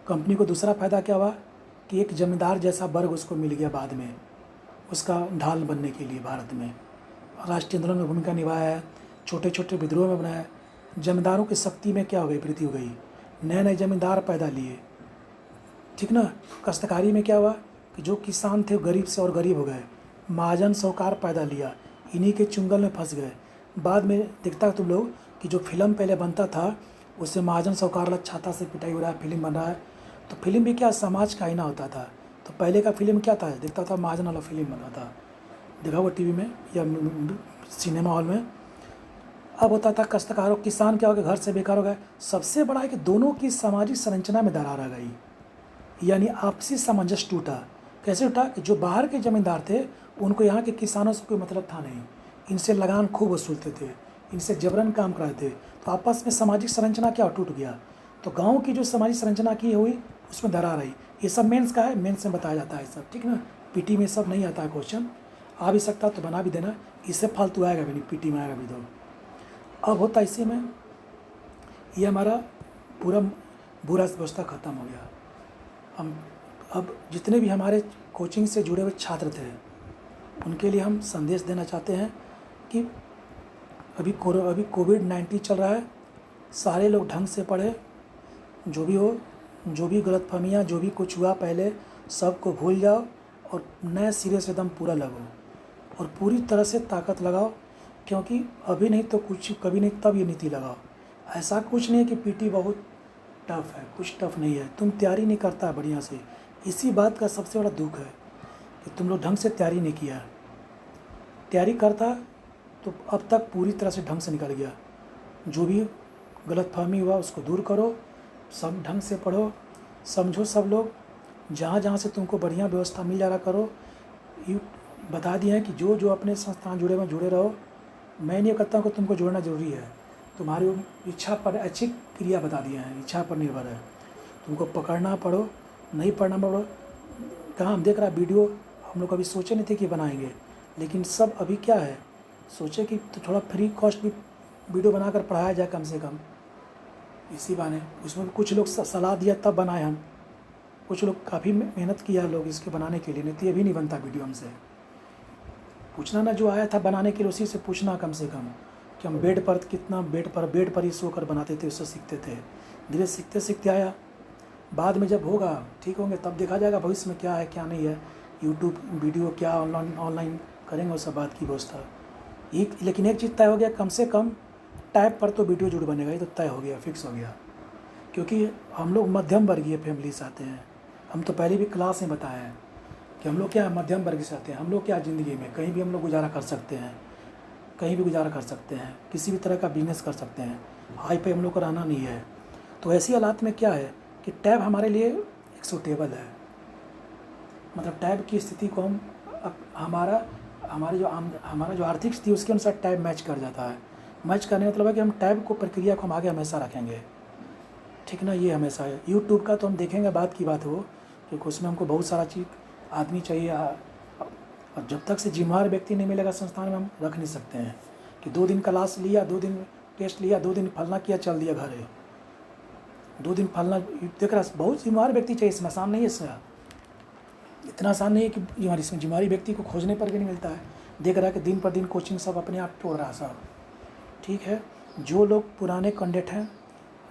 कंपनी को दूसरा फ़ायदा क्या हुआ कि एक जमींदार जैसा वर्ग उसको मिल गया बाद में, उसका ढाल बनने के लिए भारत में राष्ट्रीय आंदोलन में भूमिका निभाया है, छोटे छोटे विद्रोह में बनाया। जमींदारों की शक्ति में क्या हो गई, वृद्धि हो गई, नए नए जमींदार पैदा लिए, ठीक ना। काश्तकारी में क्या हुआ कि जो किसान थे गरीब से और गरीब हो गए, महाजन साहूकार पैदा लिया, इन्हीं के चुंगल में फंस गए। बाद में देखता तुम लोग कि जो फिल्म पहले बनता था उससे महाजन साहूकार छाता से पिटाई हो रहा है, फिल्म बन रहा है। तो फिल्म भी क्या समाज का आईना होता था। तो पहले का फिल्म क्या था, देखता था महाजन वाला फिल्म बना था, देखा वो टीवी में या सिनेमा हॉल में। अब होता था काश्तकारों, किसान क्या हो गया, घर से बेकार हो गए। सबसे बड़ा है कि दोनों की सामाजिक संरचना में दरार आ गई, यानी आपसी सामंजस्य टूटा। कैसे टूटा कि जो बाहर के जमींदार थे उनको यहाँ के किसानों से कोई मतलब था नहीं, इनसे लगान खूब वसूलते थे, इनसे जबरन काम कराते थे। तो आपस में सामाजिक संरचना क्या टूट गया। तो गांव की जो सामाजिक संरचना की हुई उसमें दरार आई। ये सब मेंस का है, मेंस में बताया जाता है सब, ठीक ना। पीटी में सब नहीं आता है क्वेश्चन, आ भी सकता तो बना भी देना, इससे फालतू आएगा भी नहीं, पीटी में आएगा भी तो। अब होता इसी में ये हमारा पूरा बुरा व्यवस्था ख़त्म हो गया। हम अब जितने भी हमारे कोचिंग से जुड़े हुए छात्र थे उनके लिए हम संदेश देना चाहते हैं कि अभी कोविड-19 चल रहा है, सारे लोग ढंग से पढ़े, जो भी हो, जो भी गलतफहमियाँ, जो भी कुछ हुआ पहले सबको भूल जाओ और नए सिरे से एकदम पूरा लगो और पूरी तरह से ताकत लगाओ, क्योंकि अभी नहीं तो कुछ कभी नहीं तब ये नीति लगाओ। ऐसा कुछ नहीं है कि पीटी बहुत टफ है, कुछ टफ नहीं है, तुम तैयारी नहीं करता बढ़िया से। इसी बात का सबसे बड़ा दुख है कि तुम लोग ढंग से तैयारी नहीं किया। तैयारी करता तो अब तक पूरी तरह से ढंग से निकल गया। जो भी गलतफहमी हुआ उसको दूर करो, सब ढंग से पढ़ो, समझो सब लोग, जहाँ जहाँ से तुमको बढ़िया व्यवस्था मिल जा रहा करो। ये बता दिए हैं कि जो जो अपने संस्थान जुड़े में जुड़े रहो। मैं नहीं कहता हूँ कि तुमको जोड़ना ज़रूरी है, तुम्हारी इच्छा पर अच्छी क्रिया बता दिए हैं, इच्छा पर निर्भर है। तुमको पकड़ना पड़ो, नहीं पढ़ना पड़ो। कहाँ हम देख रहा वीडियो, हम लोग कभी सोचे नहीं थे कि बनाएंगे, लेकिन सब अभी क्या है, सोचे कि तो थोड़ा फ्री कॉस्ट भी वीडियो बनाकर पढ़ाया जाए कम से कम, इसी बहाने। उसमें कुछ लोग सलाह दिया तब बनाए हम, कुछ लोग काफ़ी मेहनत किया लोग इसके बनाने के लिए, नहीं तो ये भी नहीं बनता वीडियो हमसे। पूछना ना, जो आया था बनाने के लिए उसी से पूछना कम से कम कि हम बेड पर कितना बेड पर ही सो कर बनाते थे, उससे सीखते थे। धीरे सीखते सीखते आया, बाद में जब होगा ठीक होंगे तब देखा जाएगा भविष्य में क्या है क्या नहीं है। यूट्यूब वीडियो क्या ऑनलाइन करेंगे, वो सब बात की व्यवस्था। लेकिन एक चीज़ तय हो गया, कम से कम टैब पर तो वीडियो जरूर बनेगा, ये तो तय हो गया, फिक्स हो गया। क्योंकि हम लोग मध्यम वर्गीय फैमिली से आते हैं। हम तो पहले भी क्लास में बताए हैं कि हम लोग क्या मध्यम वर्ग से आते हैं। हम लोग क्या ज़िंदगी में कहीं भी हम लोग गुजारा कर सकते हैं, कहीं भी गुजारा कर सकते हैं, किसी भी तरह का बिजनेस कर सकते हैं, हाई पे हम लोग को रहना नहीं है। तो ऐसी हालात में क्या है कि टैब हमारे लिए एक सूटेबल है। मतलब टैब की स्थिति को हम हमारा जो आर्थिक स्थिति उसके अनुसार टैब मैच कर जाता है। मैच करने का मतलब है कि हम टैब को प्रक्रिया को हम आगे हमेशा रखेंगे, ठीक ना। ये हमेशा है। यूट्यूब का तो हम देखेंगे, बात की बात हो, क्योंकि उसमें हमको बहुत सारा चीज़ आदमी चाहिए। और जब तक से जिम्मेदार व्यक्ति नहीं मिलेगा संस्थान में, हम रख नहीं सकते हैं कि 2 दिन क्लास लिया, 2 दिन टेस्ट लिया, 2 दिन फलना किया, चल दिया घर है। 2 दिन फलना देख रहा, बहुत जिम्मेदार व्यक्ति चाहिए। इसमें आसान नहीं है, इसमें इतना आसान नहीं है कि इसमें जिम्मेदारी व्यक्ति को खोजने पर भी नहीं मिलता है। देख रहा है कि दिन पर दिन कोचिंग सब अपने आप तोड़ रहा सब, ठीक है। जो लोग पुराने कैंडिडेट हैं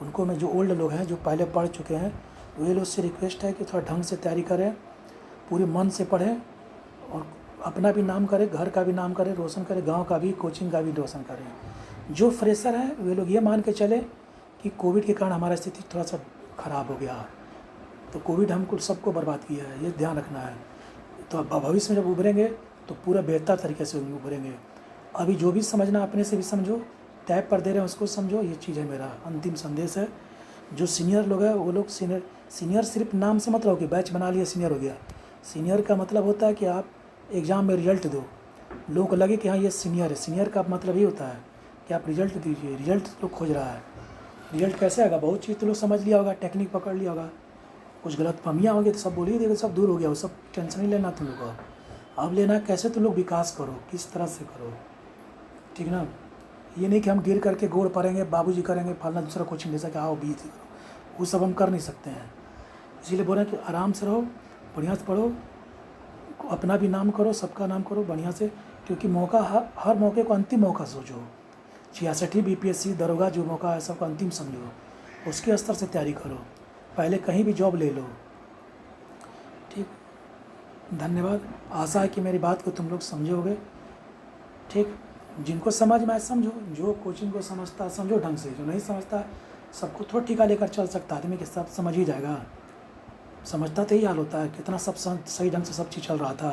उनको मैं, जो ओल्ड लोग हैं जो पहले पढ़ चुके हैं, वे लोग से रिक्वेस्ट है कि थोड़ा ढंग से तैयारी करें, पूरे मन से पढ़ें और अपना भी नाम करें, घर का भी नाम करें, रोशन करें, गांव का भी, कोचिंग का भी रोशन करें। जो फ्रेशर है वे लोग ये मान के चले कि कोविड के कारण हमारा स्थिति थोड़ा सा ख़राब हो गया, तो कोविड हमको सबको बर्बाद किया है, ये ध्यान रखना है। तो अब भविष्य में जब उभरेंगे तो पूरा बेहतर तरीके से उभरेंगे। अभी जो भी समझना अपने से भी समझो, टैब पर दे रहे हैं उसको समझो। ये चीज़ है, मेरा अंतिम संदेश है। जो सीनियर लोग हैं वो लोग सीनियर सिर्फ नाम से मतलब हो कि बैच बना लिया सीनियर हो गया। सीनियर का मतलब होता है कि आप एग्ज़ाम में रिजल्ट दो, लोगों को लगे कि हाँ ये सीनियर है। सीनियर का मतलब ये होता है कि आप रिजल्ट दीजिए। रिजल्ट लोग खोज रहा है, रिजल्ट कैसे आएगा, बहुत चीज़ तो लोग समझ लिया होगा, टेक्निक पकड़ लिया होगा, कुछ गलतफहमियाँ होंगी तो सब बोल ही देगा, सब दूर हो गया, वो सब टेंशन नहीं लेना तुम लोग को। अब लेना है कैसे तुम लोग विकास करो, किस तरह से करो, ठीक ना। ये नहीं कि हम गिर करके गोड़ पड़ेंगे, बाबूजी करेंगे, फलना दूसरा कोचिंग ले सके, आओ बीत करो, वो सब हम कर नहीं सकते हैं। इसीलिए बोल रहे हैं कि आराम से रहो, बढ़िया से पढ़ो, अपना भी नाम करो, सबका नाम करो बढ़िया से। क्योंकि मौका हर मौके को अंतिम मौका सोचो। 66 BPSC दरोगा जो मौका है सबको अंतिम समझो, उसके स्तर से तैयारी करो, पहले कहीं भी जॉब ले लो, ठीक। धन्यवाद। आशा है कि मेरी बात को तुम लोग समझोगे, ठीक। जिनको समझ में आए समझो, जो कोचिंग को समझता समझो ढंग से, जो नहीं समझता सबको थोड़ा टीका लेकर चल सकता आदमी के साथ, समझ ही जाएगा। समझता तो ही हाल होता है, कितना सब सही ढंग से सब चीज़ चल रहा था,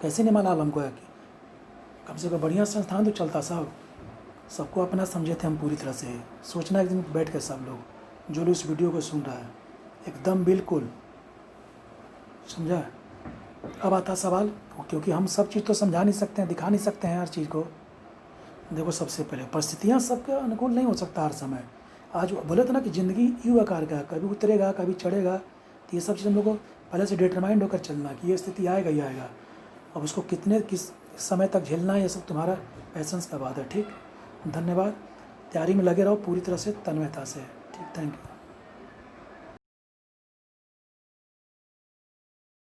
कैसे नहीं मालूम हमको है कि कम से कम बढ़िया संस्थान तो चलता सब, सबको अपना समझे थे हम पूरी तरह से। सोचना एक दिन बैठ के सब लोग, जो लोग इस वीडियो को सुन रहा है, एकदम बिल्कुल समझा। अब आता सवाल, क्योंकि हम सब चीज़ तो समझा नहीं सकते हैं, दिखा नहीं सकते हैं हर चीज़ को। देखो सबसे पहले परिस्थितियाँ सबके अनुकूल नहीं हो सकता हर समय। आज बोले तो ना कि ज़िंदगी यू आकार का, कभी उतरेगा कभी चढ़ेगा, तो ये सब चीज़ हम लोग को पहले से डिटरमाइंड होकर चलना कि ये स्थिति आएगा ही आएगा। अब उसको किस समय तक झेलना है, ये सब तुम्हारा पैसेंस का बात है, ठीक। धन्यवाद। तैयारी में लगे रहो पूरी तरह से, तन्मयता से, ठीक। Thank you.